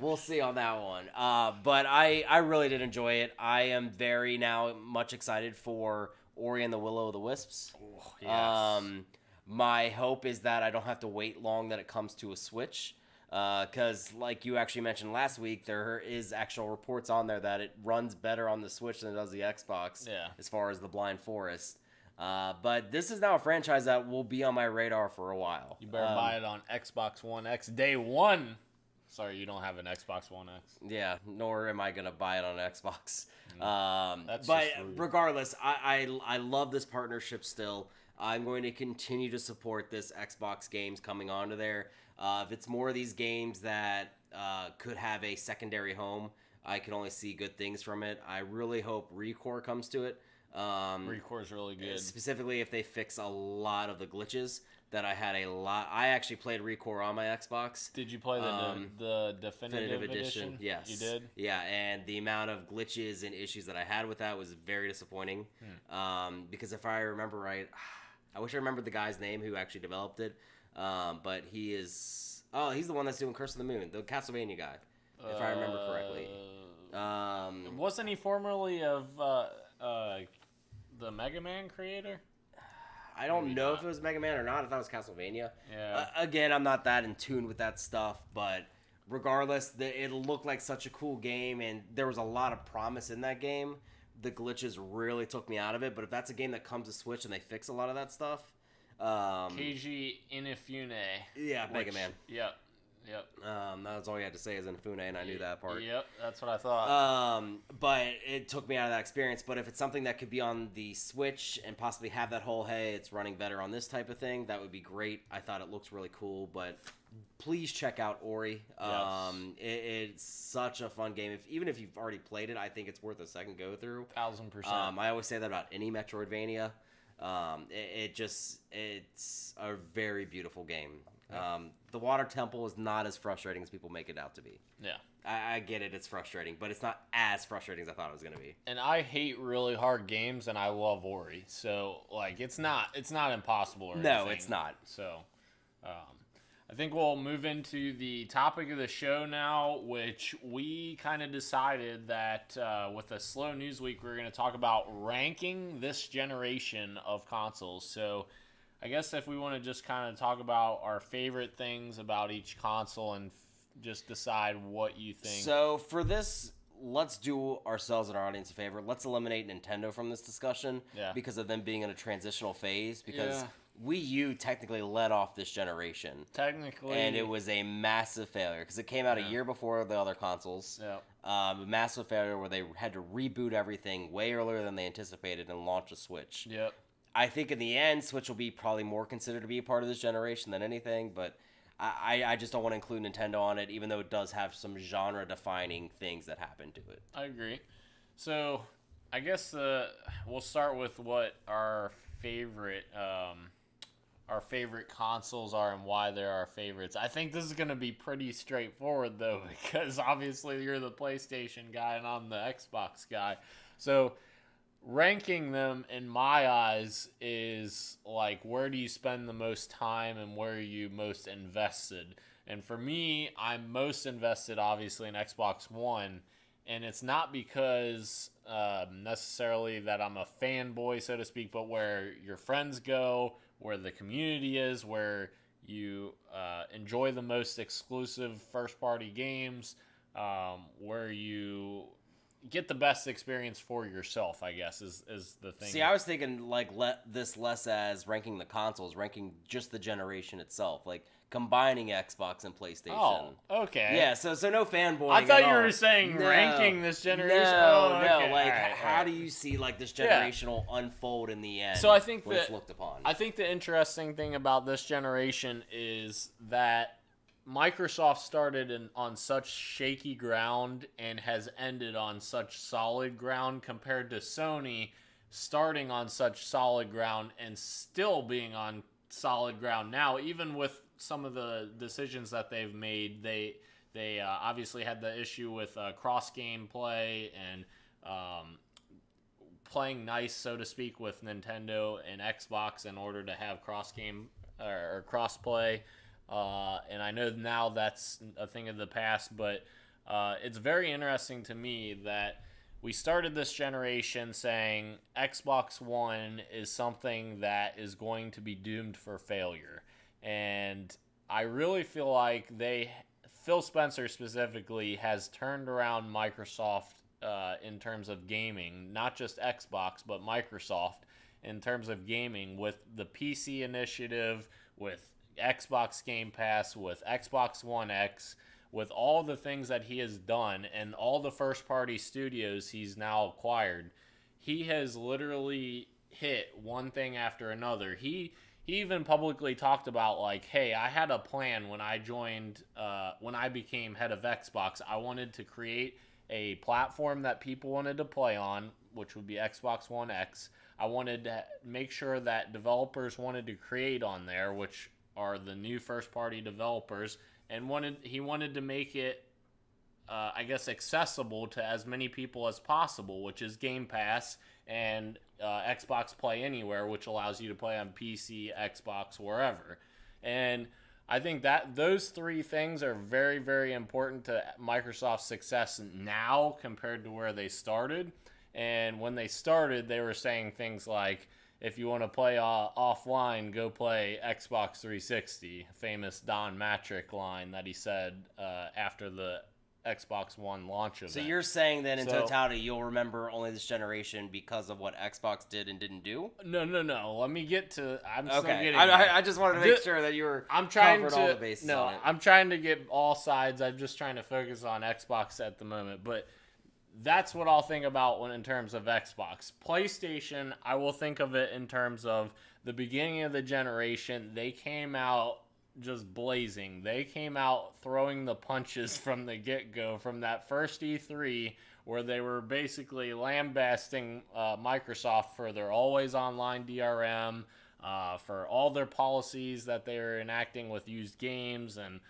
We'll see on that one. But I really did enjoy it. I am very now much excited for Ori and the Will o' the Wisps. Oh, yes. My hope is that I don't have to wait long that it comes to a Switch. Because, like you actually mentioned last week, there is actual reports on there that it runs better on the Switch than it does the Xbox. Yeah. As far as the Blind Forest. But this is now a franchise that will be on my radar for a while. You better buy it on Xbox One X day one. Sorry, you don't have an Xbox One X. Yeah, nor am I going to buy it on Xbox. That's but just rude. Regardless, I love this partnership still. I'm going to continue to support this Xbox games coming onto there. If it's more of these games that could have a secondary home, I can only see good things from it. I really hope ReCore comes to it. ReCore's really good. Specifically if they fix a lot of the glitches that I had a lot. I actually played ReCore on my Xbox. Did you play the Definitive Edition? Yes. You did? Yeah, and the amount of glitches and issues that I had with that was very disappointing. Because if I remember right, I wish I remembered the guy's name who actually developed it. But he is... Oh, he's the one that's doing Curse of the Moon, the Castlevania guy, if I remember correctly. Wasn't he formerly of the Mega Man creator? I don't know if it was Mega Man or not. I thought it was Castlevania. Yeah. Again, I'm not that in tune with that stuff, but regardless, it looked like such a cool game, and there was a lot of promise in that game. The glitches really took me out of it, but if that's a game that comes to Switch and they fix a lot of that stuff... Keiji Inafune. Yeah, Mega Man. Yep. That's all you had to say is Inafune, and I knew that part. Yep, that's what I thought. But it took me out of that experience. But if it's something that could be on the Switch and possibly have that whole, hey, it's running better on this type of thing, that would be great. I thought it looks really cool, but please check out Ori. Yes. It's such a fun game. Even if you've already played it, I think it's worth a second go through. 1000%. I always say that about any Metroidvania. It's a very beautiful game. The water temple is not as frustrating as people make it out to be. Yeah. I get it, it's frustrating, but it's not as frustrating as I thought it was going to be. And I hate really hard games, and I love Ori. So, like, it's not impossible or anything. No, it's not. So, I think we'll move into the topic of the show now, which we kind of decided that with a slow news week, we're going to talk about ranking this generation of consoles. So I guess if we want to just kind of talk about our favorite things about each console and just decide what you think. So for this, let's do ourselves and our audience a favor. Let's eliminate Nintendo from this discussion because of them being in a transitional phase. Because Wii U technically led off this generation. Technically. And it was a massive failure because it came out a year before the other consoles. Yeah. A massive failure where they had to reboot everything way earlier than they anticipated and launch a Switch. Yep. I think in the end, Switch will be probably more considered to be a part of this generation than anything, but I just don't want to include Nintendo on it, even though it does have some genre-defining things that happen to it. I agree. So I guess we'll start with what our favorite consoles are and why they're our favorites. I think this is going to be pretty straightforward, though, because obviously you're the PlayStation guy and I'm the Xbox guy. So ranking them, in my eyes, is like, where do you spend the most time and where are you most invested? And for me, I'm most invested, obviously, in Xbox One. And it's not because necessarily that I'm a fanboy, so to speak, but where your friends go, where the community is, where you enjoy the most exclusive first-party games, where you get the best experience for yourself, I guess, is the thing. See, I was thinking, like, this less as ranking the consoles, ranking just the generation itself, like combining Xbox and PlayStation. Oh, okay. Yeah, so no fanboying. I thought you were saying ranking this generation. No, okay. no. Like, how do you see like this generational unfold in the end? So I think when it's looked upon. I think the interesting thing about this generation is that Microsoft started on such shaky ground and has ended on such solid ground compared to Sony starting on such solid ground and still being on solid ground now, even with some of the decisions that they've made. They obviously had the issue with cross-game play and playing nice, so to speak, with Nintendo and Xbox in order to have cross-game or cross-play. And I know now that's a thing of the past, but it's very interesting to me that we started this generation saying Xbox One is something that is going to be doomed for failure. And I really feel like Phil Spencer specifically, has turned around Microsoft in terms of gaming, not just Xbox, but Microsoft in terms of gaming with the PC initiative, with Xbox Game Pass, with Xbox One X, with all the things that he has done and all the first-party studios he's now acquired. He has literally hit one thing after another. He even publicly talked about, like, hey, I had a plan when I became head of Xbox. I wanted to create a platform that people wanted to play on, which would be Xbox One X. I wanted to make sure that developers wanted to create on there, which are the new first-party developers, and he wanted to make it, I guess, accessible to as many people as possible, which is Game Pass and Xbox Play Anywhere, which allows you to play on PC, Xbox, wherever. And I think that those three things are very, very important to Microsoft's success now compared to where they started. And when they started, they were saying things like, if you want to play offline, go play Xbox 360. Famous Don Matrick line that he said after the Xbox One launch event. So you're saying that in totality, you'll remember only this generation because of what Xbox did and didn't do? No. Let me get to. I'm okay. Still getting. I just wanted to make sure that you were. I'm trying covered to. All the bases on it. I'm trying to get all sides. I'm just trying to focus on Xbox at the moment, but. That's what I'll think about in terms of Xbox. PlayStation, I will think of it in terms of the beginning of the generation. They came out just blazing. They came out throwing the punches from the get-go, from that first E3 where they were basically lambasting Microsoft for their always online DRM, for all their policies that they were enacting with used games and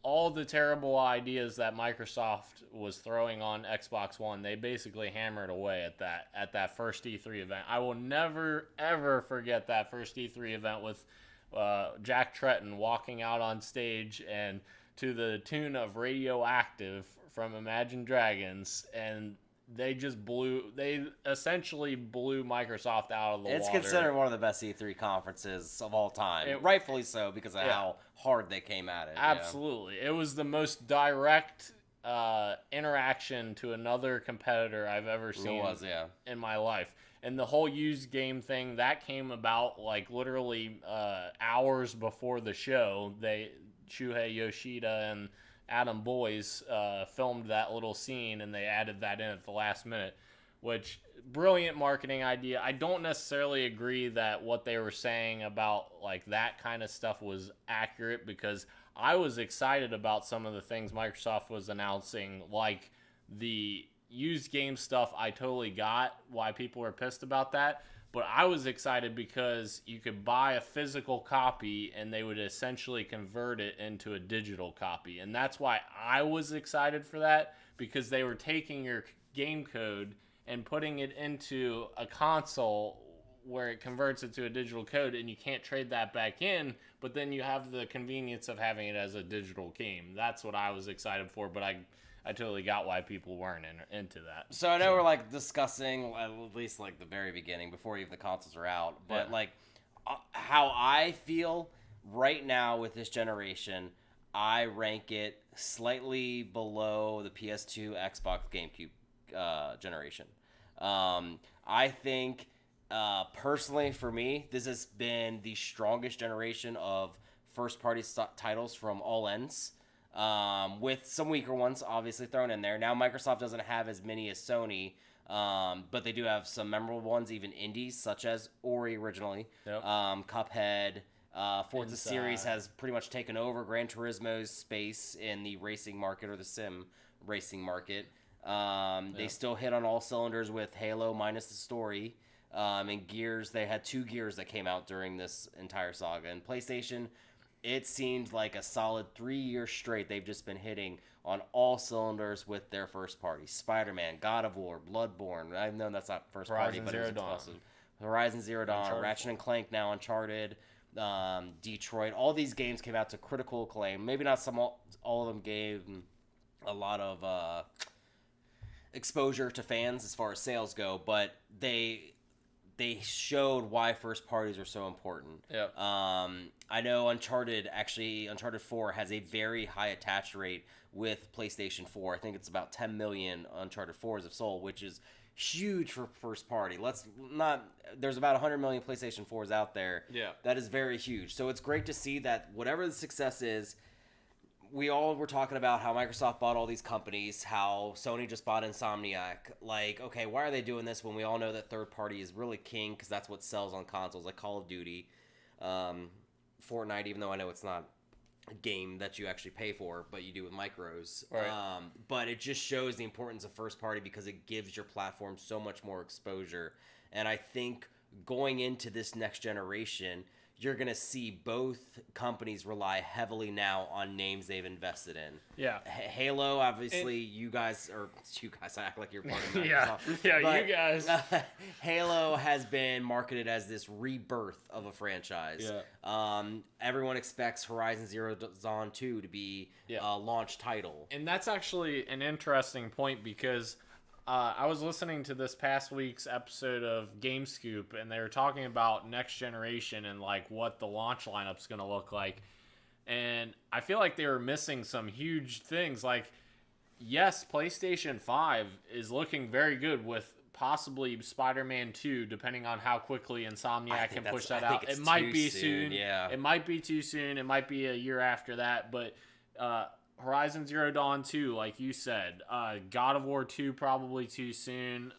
all the terrible ideas that Microsoft was throwing on Xbox One. They basically hammered away at that first E3 event. I will never, ever forget that first E3 event with Jack Tretton walking out on stage and to the tune of Radioactive from Imagine Dragons, and they essentially blew Microsoft out of the water. It's considered one of the best E3 conferences of all time. Rightfully so, because of how hard they came at it. Absolutely. It was the most direct interaction to another competitor I've ever seen in my life. And the whole used game thing, that came about like literally hours before the show. Shuhei Yoshida and Adam Boyes filmed that little scene, and they added that in at the last minute, which, brilliant marketing idea. I don't necessarily agree that what they were saying about like that kind of stuff was accurate, because I was excited about some of the things Microsoft was announcing, like the used game stuff. I totally got why people were pissed about that, but I was excited because you could buy a physical copy and they would essentially convert it into a digital copy. And that's why I was excited for that, because they were taking your game code and putting it into a console where it converts it to a digital code, and you can't trade that back in, but then you have the convenience of having it as a digital game. That's what I was excited for, but I totally got why people weren't into that. So I know we're like discussing at least like the very beginning before even the consoles are out, but like how I feel right now with this generation, I rank it slightly below the PS2, Xbox, GameCube generation. I think personally for me, this has been the strongest generation of first-party titles from all ends. With some weaker ones obviously thrown in there. Now Microsoft doesn't have as many as Sony, but they do have some memorable ones, even indies, such as Ori originally. Yep. Cuphead. Forza Series has pretty much taken over Gran Turismo's space in the racing market, or the sim racing market. They still hit on all cylinders with Halo minus the story. And Gears, they had 2 Gears that came out during this entire saga. And PlayStation, it seemed like a solid 3 years straight they've just been hitting on all cylinders with their first party. Spider-Man, God of War, Bloodborne. I know that's not first party, but it's exclusive. Horizon Zero Dawn, Ratchet and Clank, now Uncharted, Detroit. All these games came out to critical acclaim. Maybe not all of them gave a lot of exposure to fans as far as sales go, but they showed why first parties are so important. Yep. I know Uncharted 4 has a very high attach rate with PlayStation 4. I think it's about 10 million Uncharted 4s have sold, which is huge for first party. There's about 100 million PlayStation 4s out there. Yeah. That is very huge. So it's great to see that whatever the success is, we all were talking about how Microsoft bought all these companies, how Sony just bought Insomniac. Like, okay, why are they doing this when we all know that third party is really king, because that's what sells on consoles, like Call of Duty, Fortnite, even though I know it's not a game that you actually pay for, but you do with micros. Right. But it just shows the importance of first party, because it gives your platform so much more exposure. And I think going into this next generation, you're going to see both companies rely heavily now on names they've invested in. Yeah. Halo, obviously, you guys, I act like you're part of Microsoft. You guys. Halo has been marketed as this rebirth of a franchise. Yeah. Everyone expects Horizon Zero Dawn 2 to be a launch title. And that's actually an interesting point, because I was listening to this past week's episode of Game Scoop, and they were talking about next generation and like what the launch lineup's going to look like. And I feel like they were missing some huge things. Like, yes, PlayStation 5 is looking very good with possibly Spider-Man 2, depending on how quickly Insomniac can push that out. It might be soon. Yeah. It might be too soon. It might be a year after that. But Horizon Zero Dawn 2, like you said. God of War 2, probably too soon.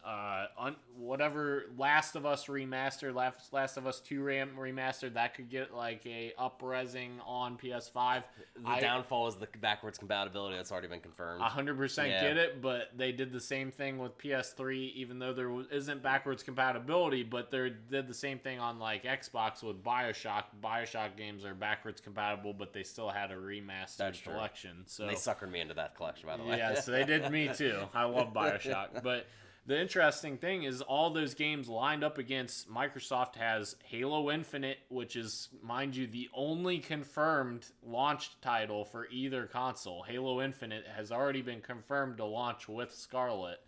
Whatever Last of Us remastered, Last of Us 2 remastered, that could get like a up-resing on PS5. The downfall is the backwards compatibility that's already been confirmed. 100% get it, but they did the same thing with PS3, even though there isn't backwards compatibility, but they did the same thing on like Xbox with BioShock. BioShock games are backwards compatible, but they still had a remastered collection. So they suckered me into that collection, by the way. Yeah, so they did me too. I love BioShock. But the interesting thing is all those games lined up against Microsoft has Halo Infinite, which is, mind you, the only confirmed launch title for either console. Halo Infinite has already been confirmed to launch with Scarlet.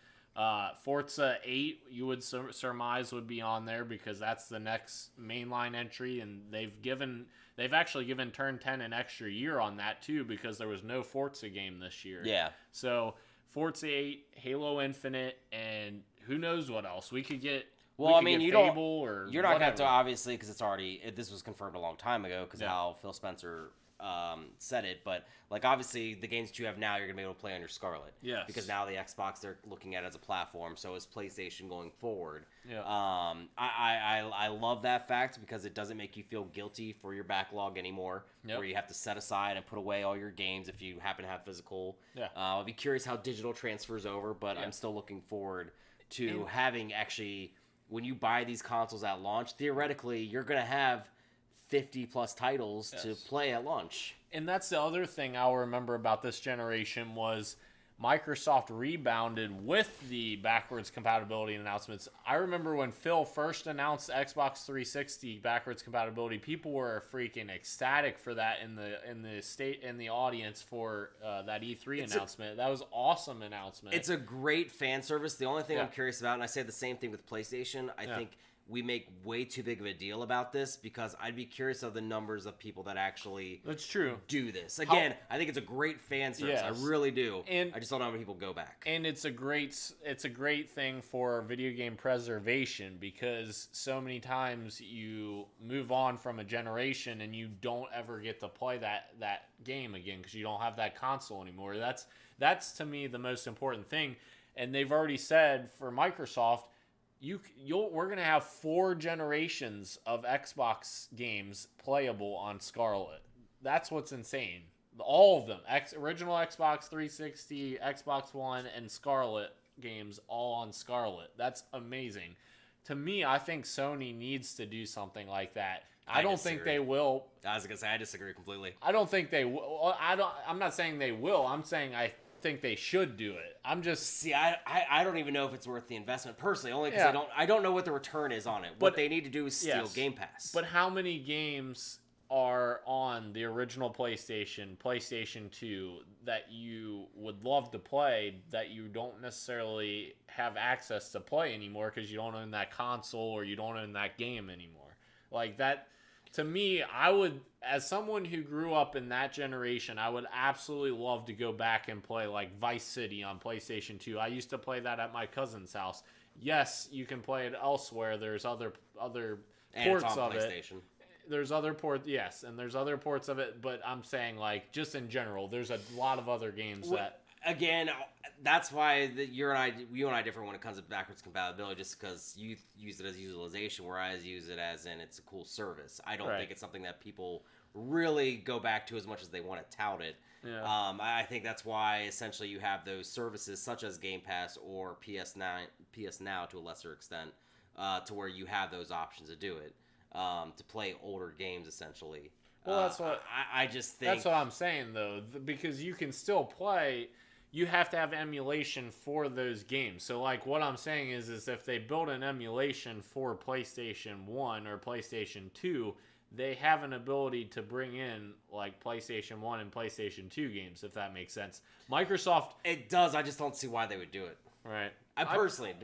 Forza 8, you would surmise, would be on there because that's the next mainline entry, and they've actually given Turn 10 an extra year on that too because there was no Forza game this year. Yeah. So Forza 8, Halo Infinite, and who knows what else we could get. Well, I mean, you're not going to have to, obviously, because this was confirmed a long time ago because how Phil Spencer said it, but like obviously the games that you have now you're gonna be able to play on your Scarlet. Yes. Because now the Xbox they're looking at as a platform, so is PlayStation going forward. Yeah. I love that fact because it doesn't make you feel guilty for your backlog anymore, where you have to set aside and put away all your games if you happen to have physical. Yeah. I'll be curious how digital transfers over, but I'm still looking forward to having actually when you buy these consoles at launch, theoretically you're gonna have 50 plus titles to play at launch. And that's the other thing I'll remember about this generation was Microsoft rebounded with the backwards compatibility announcements. I remember when Phil first announced Xbox 360 backwards compatibility, people were freaking ecstatic for that in the audience for that E3 announcement. That was awesome announcement. It's a great fan service. The only thing I'm curious about, and I say the same thing with PlayStation, I think we make way too big of a deal about this because I'd be curious of the numbers of people that actually do this. Again, I think it's a great fan service. I really do. And I just don't know how many people go back. And it's a great thing for video game preservation because so many times you move on from a generation and you don't ever get to play that game again because you don't have that console anymore. That's to me the most important thing. And they've already said for Microsoft, we're going to have 4 generations of Xbox games playable on Scarlet. That's what's insane. All of them. Original Xbox 360, Xbox One, and Scarlet games all on Scarlet. That's amazing. To me, I think Sony needs to do something like that. I don't think they will. I was going to say, I disagree completely. I don't think they will. I'm not saying they will. I'm saying I think they should do it. I don't even know if it's worth the investment personally, only because I don't know what the return is on it. What they need to do is steal Game Pass. But how many games are on the original PlayStation 2 that you would love to play that you don't necessarily have access to play anymore because you don't own that console or you don't own that game anymore? Like that. To me, I would, as someone who grew up in that generation, I would absolutely love to go back and play like Vice City on PlayStation 2. I used to play that at my cousin's house. Yes, you can play it elsewhere. There's other ports of it. There's other ports, yes, and there's other ports of it. But I'm saying, like, just in general, there's a lot of other games that. Again, that's why you and I differ when it comes to backwards compatibility, just because you use it as utilization, whereas I use it as in it's a cool service. I don't think it's something that people really go back to as much as they want to tout it. Yeah. I think that's why essentially you have those services such as Game Pass or PS Now to a lesser extent, to where you have those options to do it, to play older games essentially. Well, that's what I just think. That's what I'm saying though, because you can still play. You have to have emulation for those games. So, like, what I'm saying is if they build an emulation for PlayStation 1 or PlayStation 2, they have an ability to bring in, like, PlayStation 1 and PlayStation 2 games, if that makes sense. Microsoft... It does. I just don't see why they would do it. Right.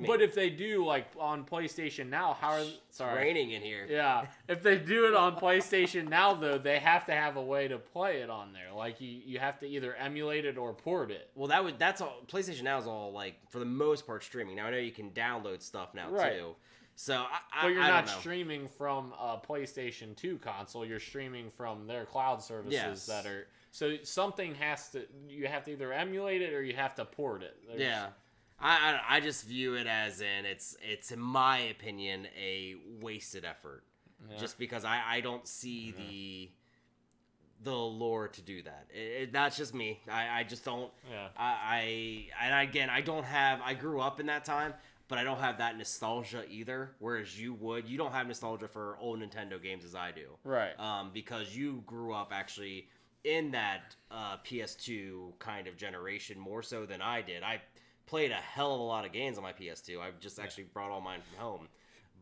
But if they do, like, on PlayStation Now, how are... Sorry. It's raining in here. Yeah. If they do it on PlayStation Now, though, they have to have a way to play it on there. Like, you have to either emulate it or port it. Well, that's all... PlayStation Now is all, like, for the most part, streaming. Now, I know you can download stuff now, too. So, but you're not streaming from a PlayStation 2 console. You're streaming from their cloud services that are... So, something has to... You have to either emulate it or you have to port it. I just view it as it's in my opinion a wasted effort, just because I don't see the allure to do that. That's just me. I just don't. Yeah. I don't have. I grew up in that time, but I don't have that nostalgia either. Whereas you don't have nostalgia for old Nintendo games as I do. Right. Because you grew up actually in that PS2 kind of generation more so than I did. I played a hell of a lot of games on my PS2. I've just actually brought all mine from home.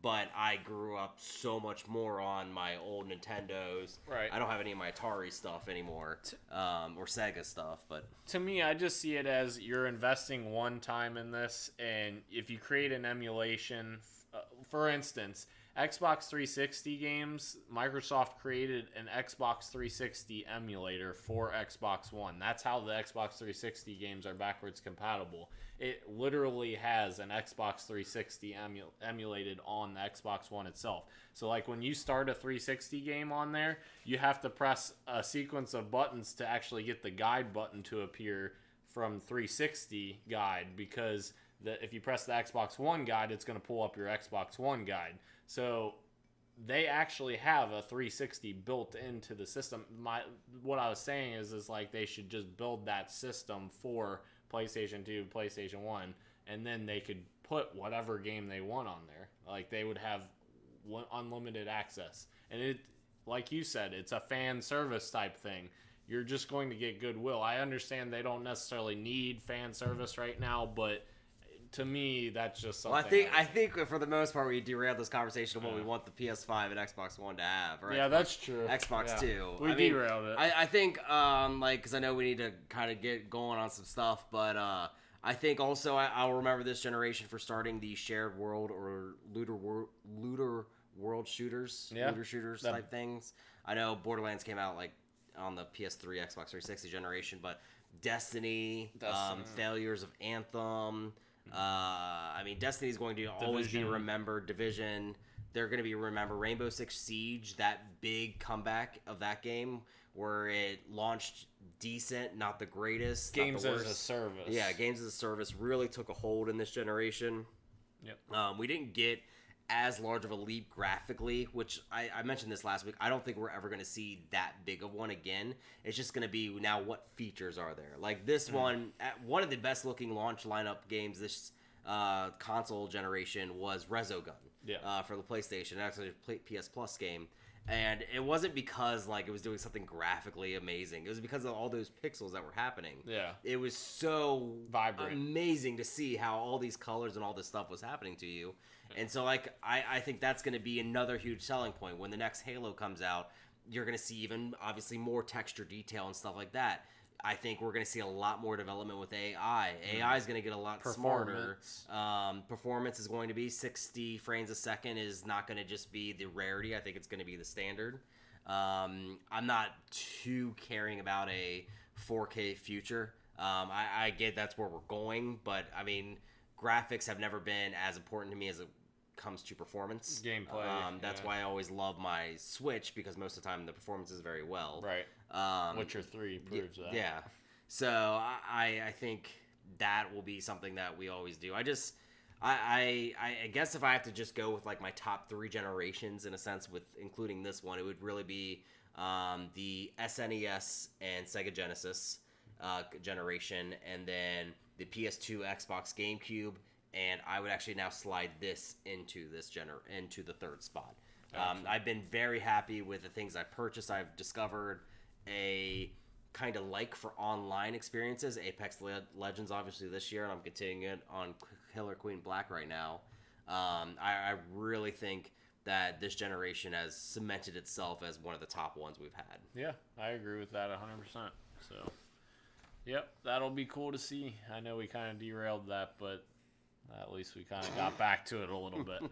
But I grew up so much more on my old Nintendos. Right. I don't have any of my Atari stuff anymore, or Sega stuff. But to me, I just see it as you're investing one time in this, and if you create an emulation, for instance, Xbox 360 games, Microsoft created an Xbox 360 emulator for Xbox One. That's how the Xbox 360 games are backwards compatible. It literally has an Xbox 360 emulated on the Xbox One itself. So like when you start a 360 game on there, you have to press a sequence of buttons to actually get the guide button to appear from 360 guide, because if you press the Xbox One guide, it's going to pull up your Xbox One guide. So they actually have a 360 built into the system. What I was saying is like they should just build that system for PlayStation 2, PlayStation 1, and then they could put whatever game they want on there. Like they would have unlimited access. And it, like you said, it's a fan service type thing. You're just going to get goodwill. I understand they don't necessarily need fan service right now, but to me, that's just something. Well, I think for the most part, we derailed this conversation of what we want the PS5 and Xbox One to have. Or yeah, that's true. Xbox 2. We derailed it. I think, because I know we need to kind of get going on some stuff, but I think also I'll remember this generation for starting the shared world or looter world shooters, looter shooters type things. I know Borderlands came out like on the PS3, Xbox 360 generation, but Destiny. Failures of Anthem. I mean, Destiny is going to always be remembered. Division, they're going to be remembered. Rainbow Six Siege, that big comeback of that game where it launched decent, not the greatest. Games as a service. Yeah, games as a service really took a hold in this generation. Yep. We didn't get as large of a leap graphically, which I mentioned this last week. I don't think we're ever going to see that big of one again. It's just going to be now what features are there. Like this one of the best looking launch lineup games this console generation was Resogun for the PlayStation, actually a PS Plus game. And it wasn't because like it was doing something graphically amazing. It was because of all those pixels that were happening. Yeah. It was so vibrant, amazing to see how all these colors and all this stuff was happening to you. And so like I think that's going to be another huge selling point. When the next Halo comes out, you're going to see even obviously more texture detail and stuff like that. I think we're going to see a lot more development with AI. AI is going to get a lot smarter. Performance is going to be 60 frames a second is not going to just be the rarity. I think it's going to be the standard. I'm not too caring about a 4K future. I get that's where we're going, but I mean, graphics have never been as important to me as it comes to performance. Gameplay. That's why I always love my Switch, because most of the time the performance is very well. Right. Witcher 3 proves that. Yeah. So I think that will be something that we always do. I guess if I have to just go with like my top 3 generations in a sense, with including this one, it would really be the SNES and Sega Genesis generation, and then the PS2, Xbox, GameCube, and I would actually now slide this into into the third spot. Gotcha. I've been very happy with the things I purchased. I've discovered a kind of like for online experiences. Apex Legends obviously this year, and I'm continuing it on Killer Queen Black right now. I really think that this generation has cemented itself as one of the top ones we've had. Yeah, I agree with that 100%. So, yep, that'll be cool to see. I know we kind of derailed that, but at least we kind of got back to it a little bit.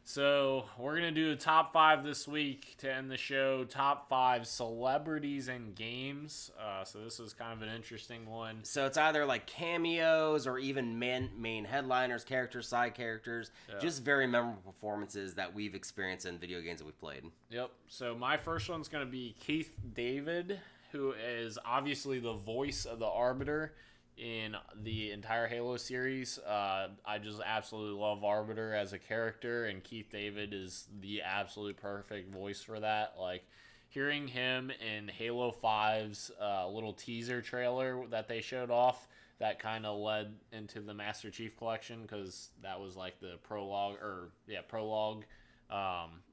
So we're going to do a top 5 this week to end the show. Top 5 celebrities in games. So this is kind of an interesting one. So it's either like cameos or even main headliners, characters, side characters. Yeah. Just very memorable performances that we've experienced in video games that we've played. Yep. So my first one's going to be Keith David, who is obviously the voice of the Arbiter in the entire Halo series. I just absolutely love Arbiter as a character, and Keith David is the absolute perfect voice for that. Like, hearing him in Halo 5's little teaser trailer that they showed off, that kind of led into the Master Chief Collection, because that was like the prologue,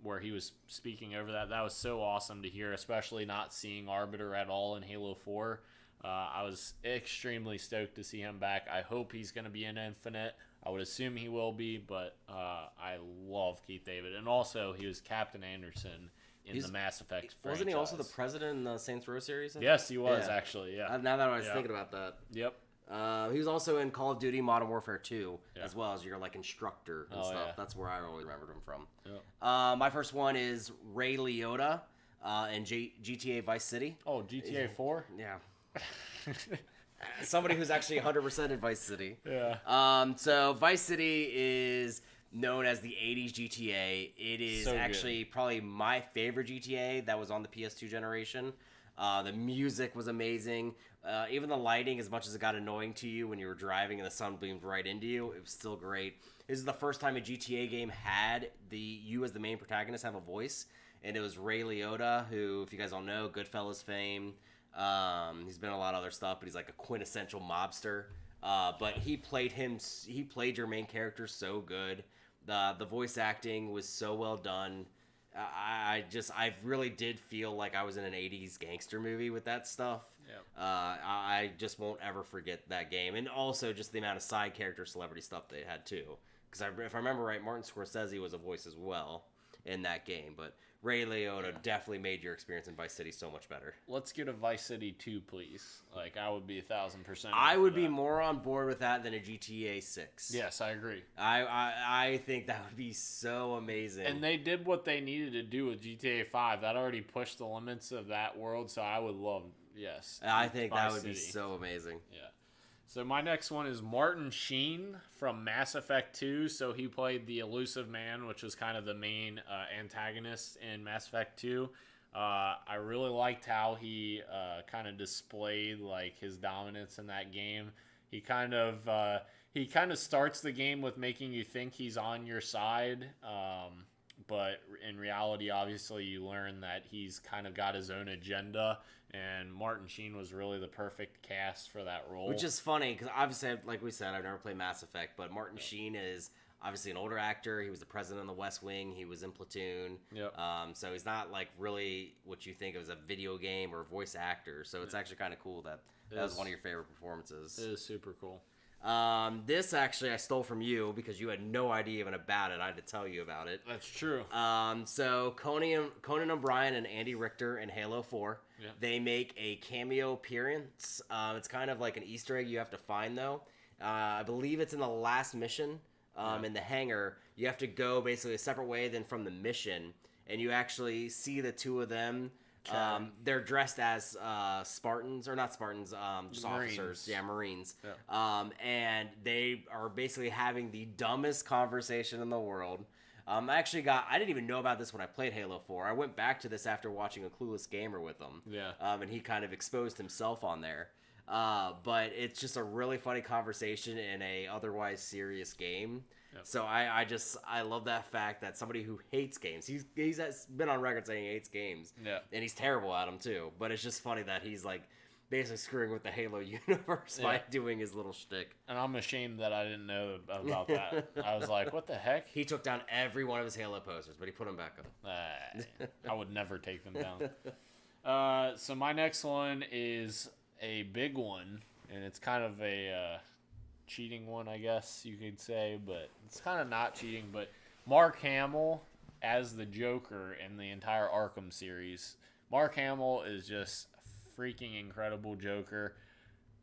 where he was speaking over that. That was so awesome to hear, especially not seeing Arbiter at all in Halo 4. I was extremely stoked to see him back. I hope he's going to be in Infinite. I would assume he will be, but I love Keith David. And also, he was Captain Anderson in the Mass Effect franchise. Wasn't he also the president in the Saints Row series? Yes, he was, actually, yeah. Now that I was thinking about that. Yep. He was also in Call of Duty Modern Warfare 2, as well as your instructor and stuff. Yeah. That's where I always remembered him from. Yep. My first one is Ray Liotta in GTA Vice City. Oh, GTA 4? Yeah. Somebody who's actually 100% in Vice City. Yeah. So Vice City is known as the 80s GTA. It is actually probably my favorite GTA that was on the PS2 generation. The music was amazing. Even the lighting, as much as it got annoying to you when you were driving and the sun beamed right into you, it was still great. This is the first time a GTA game had you as the main protagonist have a voice, and it was Ray Liotta, who, if you guys don't know, Goodfellas fame. He's been in a lot of other stuff, but he's like a quintessential mobster. But he played your main character so good. The voice acting was so well done. I really did feel like I was in an 80s gangster movie with that stuff. Yep. I just won't ever forget that game. And also just the amount of side character celebrity stuff they had too. Because if I remember right, Martin Scorsese was a voice as well in that game. But Ray Liotta definitely made your experience in Vice City so much better. Let's get a Vice City 2, please. I would be 1,000%. I would be more on board with that than a GTA 6. Yes, I agree. I think that would be so amazing. And they did what they needed to do with GTA 5. That already pushed the limits of that world, so I would love, I think that would be so amazing. Yeah. So my next one is Martin Sheen from Mass Effect 2. So he played the Elusive Man, which was kind of the main antagonist in Mass Effect 2. I really liked how he kind of displayed his dominance in that game. He kind of starts the game with making you think he's on your side, but in reality, obviously, you learn that he's kind of got his own agenda. And Martin Sheen was really the perfect cast for that role. Which is funny, because obviously, like we said, I've never played Mass Effect, but Martin Sheen is obviously an older actor. He was the president of the West Wing. He was in Platoon. Yep. So he's not really what you think of as a video game or voice actor. So it's actually kind of cool that was one of your favorite performances. It is super cool. This actually I stole from you because you had no idea even about it. I had to tell you about it. That's true. So Conan O'Brien and Andy Richter in Halo 4, they make a cameo appearance. It's kind of like an Easter egg you have to find, though. I believe it's in the last mission in the hangar. You have to go basically a separate way than from the mission, and you actually see the two of them. They're dressed as Spartans, or not Spartans, just Marines. officers. Yeah, Marines. Yeah. And they are basically having the dumbest conversation in the world. I didn't even know about this when I played Halo 4. I went back to this after watching a Clueless Gamer with him. Yeah. And he kind of exposed himself on there. But it's just a really funny conversation in a otherwise serious game. Yep. So I love that fact that somebody who hates games, he's been on record saying he hates games, and he's terrible at them too. But it's just funny that he's basically screwing with the Halo universe by doing his little shtick. And I'm ashamed that I didn't know about that. I was like, what the heck? He took down every one of his Halo posters, but he put them back up. I would never take them down. So my next one is a big one, and it's kind of a cheating one, I guess you could say, but it's kind of not cheating. But Mark Hamill as the Joker in the entire Arkham series. Mark Hamill is just freaking incredible Joker.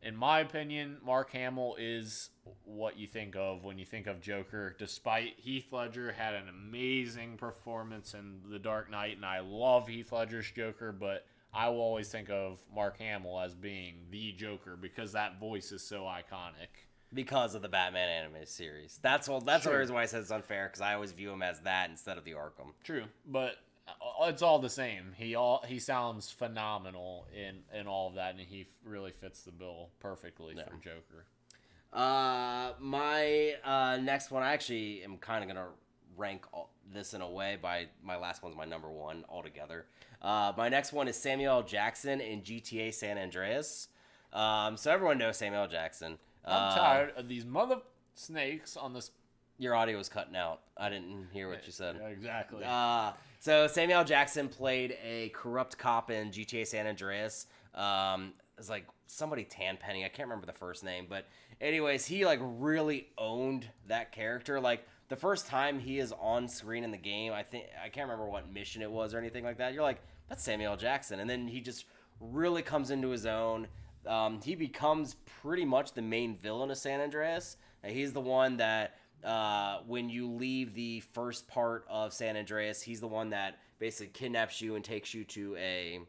In my opinion, Mark Hamill is what you think of when you think of Joker, despite Heath Ledger had an amazing performance in The Dark Knight, and I love Heath Ledger's Joker, but I will always think of Mark Hamill as being the Joker because that voice is so iconic. Because of the Batman animated series. That's the reason why I said it's unfair, because I always view him as that instead of the Arkham. True, but it's all the same. He sounds phenomenal in all of that, and he really fits the bill perfectly for Joker. My next one, I actually am kind of going to rank this in a way by my last one's my number one altogether. My next one is Samuel L. Jackson in GTA San Andreas. So everyone knows Samuel L. Jackson. I'm tired of these mother snakes on this. Your audio was cutting out. I didn't hear what you said. Yeah, exactly. So Samuel L. Jackson played a corrupt cop in GTA San Andreas. It's somebody Tenpenny. I can't remember the first name, but anyways, he like really owned that character. Like the first time he is on screen in the game, I can't remember what mission it was or anything like that. You're like, that's Samuel L. Jackson, and then he just really comes into his own. He becomes pretty much the main villain of San Andreas. He's the one that when you leave the first part of San Andreas, he's the one that basically kidnaps you and takes you to a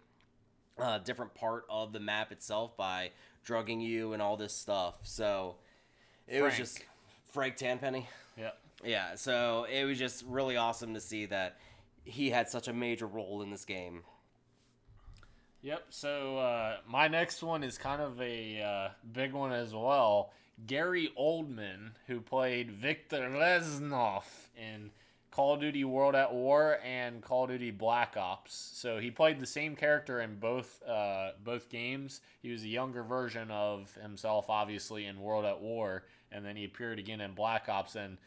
different part of the map itself by drugging you and all this stuff. So it was just Frank Tenpenny. Yeah. Yeah, so it was just really awesome to see that he had such a major role in this game. Yep, so my next one is kind of a big one as well. Gary Oldman, who played Viktor Reznov in Call of Duty World at War and Call of Duty Black Ops. So he played the same character in both games. He was a younger version of himself, obviously, in World at War, and then he appeared again in Black Ops. And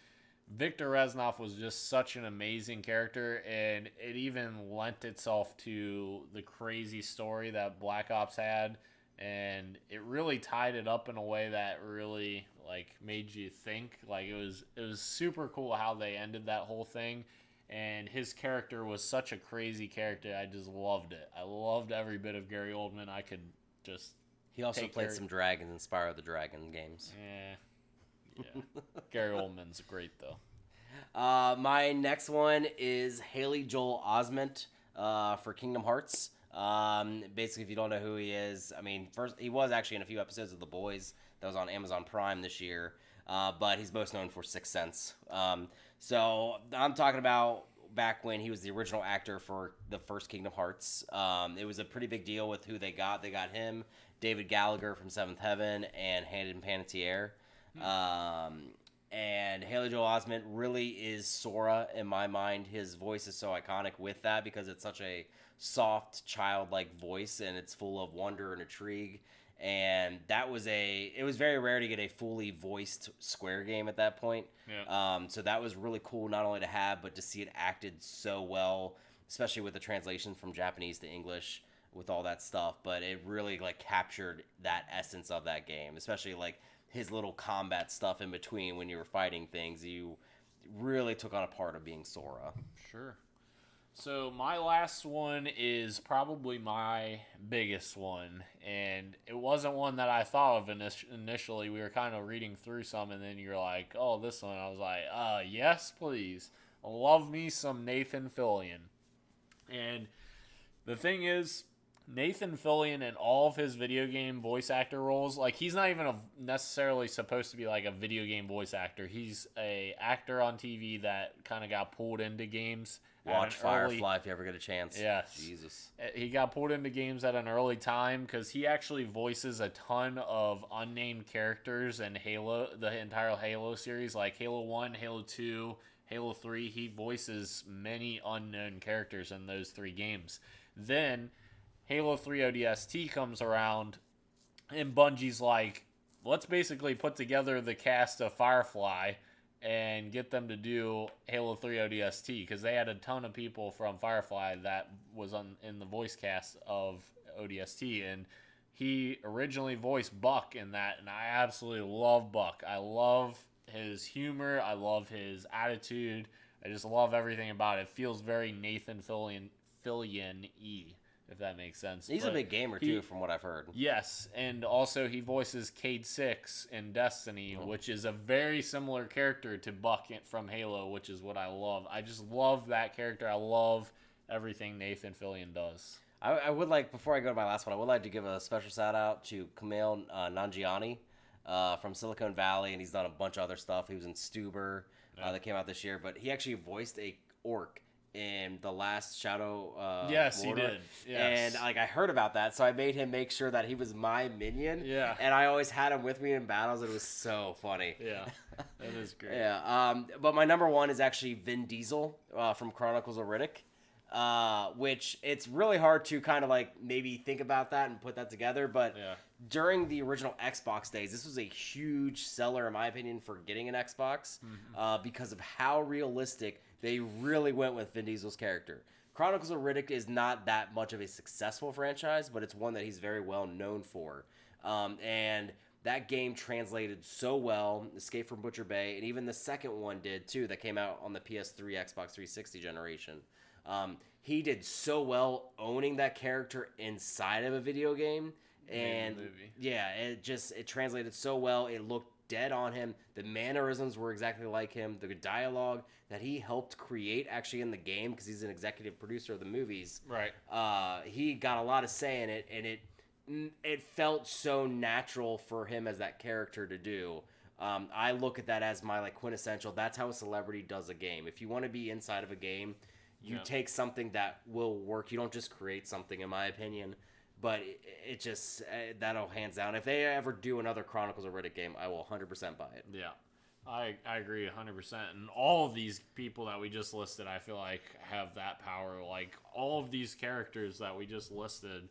Viktor Reznov was just such an amazing character, and it even lent itself to the crazy story that Black Ops had, and it really tied it up in a way that really like made you think. Like it was super cool how they ended that whole thing, and his character was such a crazy character. I just loved it. I loved every bit of Gary Oldman. I could just. He also played some dragons in Spyro the Dragon games. Yeah. Yeah, Gary Oldman's great though. My next one is Haley Joel Osment for Kingdom Hearts. Basically, if you don't know who he is, I mean, first he was actually in a few episodes of The Boys that was on Amazon Prime this year, but he's most known for Sixth Sense. So I'm talking about back when he was the original actor for the first Kingdom Hearts. It was a pretty big deal with who they got. They got him, David Gallagher from Seventh Heaven, and Hayden Panettiere. And Haley Joel Osment really is Sora in my mind. His voice is so iconic with that because it's such a soft, childlike voice, and it's full of wonder and intrigue. And it was very rare to get a fully voiced Square game at that point. Yeah. So that was really cool not only to have, but to see it acted so well, especially with the translation from Japanese to English with all that stuff. But it really like captured that essence of that game, especially like his little combat stuff in between when you were fighting things. You really took on a part of being Sora. Sure. So my last one is probably my biggest one, and it wasn't one that I thought of initially. We were kind of reading through some, and then you're like, oh, this one. I was like, yes, please. Love me some Nathan Fillion. And the thing is, Nathan Fillion in all of his video game voice actor roles, like he's not even necessarily supposed to be like a video game voice actor. He's a actor on TV that kind of got pulled into games. Watch Firefly if you ever get a chance. Yes. Jesus. He got pulled into games at an early time because he actually voices a ton of unnamed characters in Halo, the entire Halo series, like Halo 1, Halo 2, Halo 3. He voices many unknown characters in those three games. Then Halo 3 ODST comes around, and Bungie's like, let's basically put together the cast of Firefly and get them to do Halo 3 ODST, because they had a ton of people from Firefly that was in the voice cast of ODST, and he originally voiced Buck in that, and I absolutely love Buck. I love his humor. I love his attitude. I just love everything about it. It feels very Nathan Fillion-y. If that makes sense. He's a big gamer, too, from what I've heard. Yes, and also he voices Cade Six in Destiny, which is a very similar character to Buck from Halo, which is what I love. I just love that character. I love everything Nathan Fillion does. I would like, before I go to my last one, I would like to give a special shout-out to Kumail Nanjiani from Silicon Valley, and he's done a bunch of other stuff. He was in Stuber that came out this year, but he actually voiced a orc in the last Shadow yes, Mortar. He did. Yes. And like I heard about that, so I made him make sure that he was my minion. Yeah. And I always had him with me in battles. It was so funny. Yeah. That is great. Yeah. But my number one is actually Vin Diesel from Chronicles of Riddick, which it's really hard to kind of like maybe think about that and put that together. But during the original Xbox days, this was a huge seller, in my opinion, for getting an Xbox because of how realistic they really went with Vin Diesel's character. Chronicles of Riddick is not that much of a successful franchise, but it's one that he's very well known for. And that game translated so well, Escape from Butcher Bay, and even the second one did too, that came out on the PS3, Xbox 360 generation. He did so well owning that character inside of a video game, and yeah, it translated so well. It looked dead on him. The mannerisms were exactly like him. The dialogue that he helped create actually in the game, because he's an executive producer of the movies. Right. He got a lot of say in it, and it felt so natural for him as that character to do. I look at that as my like quintessential. That's how a celebrity does a game. If you want to be inside of a game, you take something that will work. You don't just create something, in my opinion. But it just, that'll hands down. If they ever do another Chronicles of Riddick game, I will 100% buy it. Yeah. I agree 100%. And all of these people that we just listed, I feel like have that power. Like all of these characters that we just listed,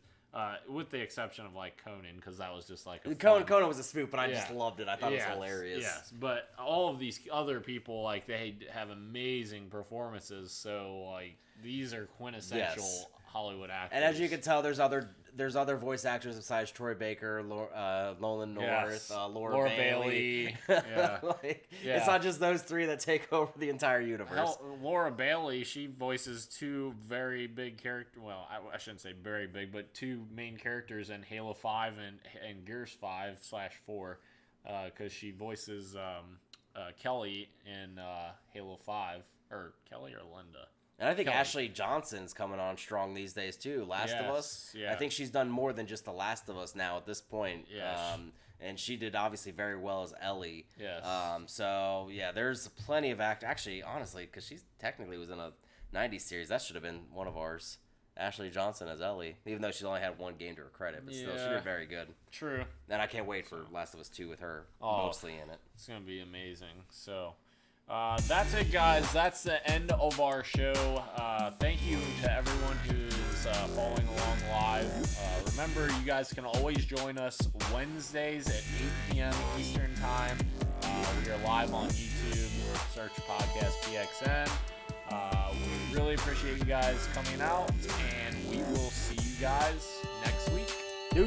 with the exception of like Conan, because that was just like Conan was a spook, but I just loved it. I thought it was hilarious. Yes, but all of these other people, like they have amazing performances. So like these are quintessential Hollywood actors. And as you can tell, there's other voice actors besides Troy Baker, Nolan North, Laura Bailey. It's not just those three that take over the entire universe. Hell, Laura Bailey, she voices two very big characters. Well, I shouldn't say very big, but two main characters in Halo 5 and Gears 5/4, because she voices Kelly in Halo 5, or Kelly or Linda. And I think Ashley Johnson's coming on strong these days too. Last of Us. Yeah. I think she's done more than just The Last of Us now at this point. Yes. And she did obviously very well as Ellie. Yes. So yeah, there's plenty of Actually, honestly, because she technically was in a 90s series, that should have been one of ours. Ashley Johnson as Ellie, even though she only had one game to her credit, but still, she did very good. True. And I can't wait for Last of Us 2 with her mostly in it. It's gonna be amazing. So. That's it, guys. That's the end of our show. Thank you to everyone who's following along live. Remember, you guys can always join us Wednesdays at 8 p.m. Eastern Time. We are live on YouTube. Search Podcast PXN. We really appreciate you guys coming out, and we will see you guys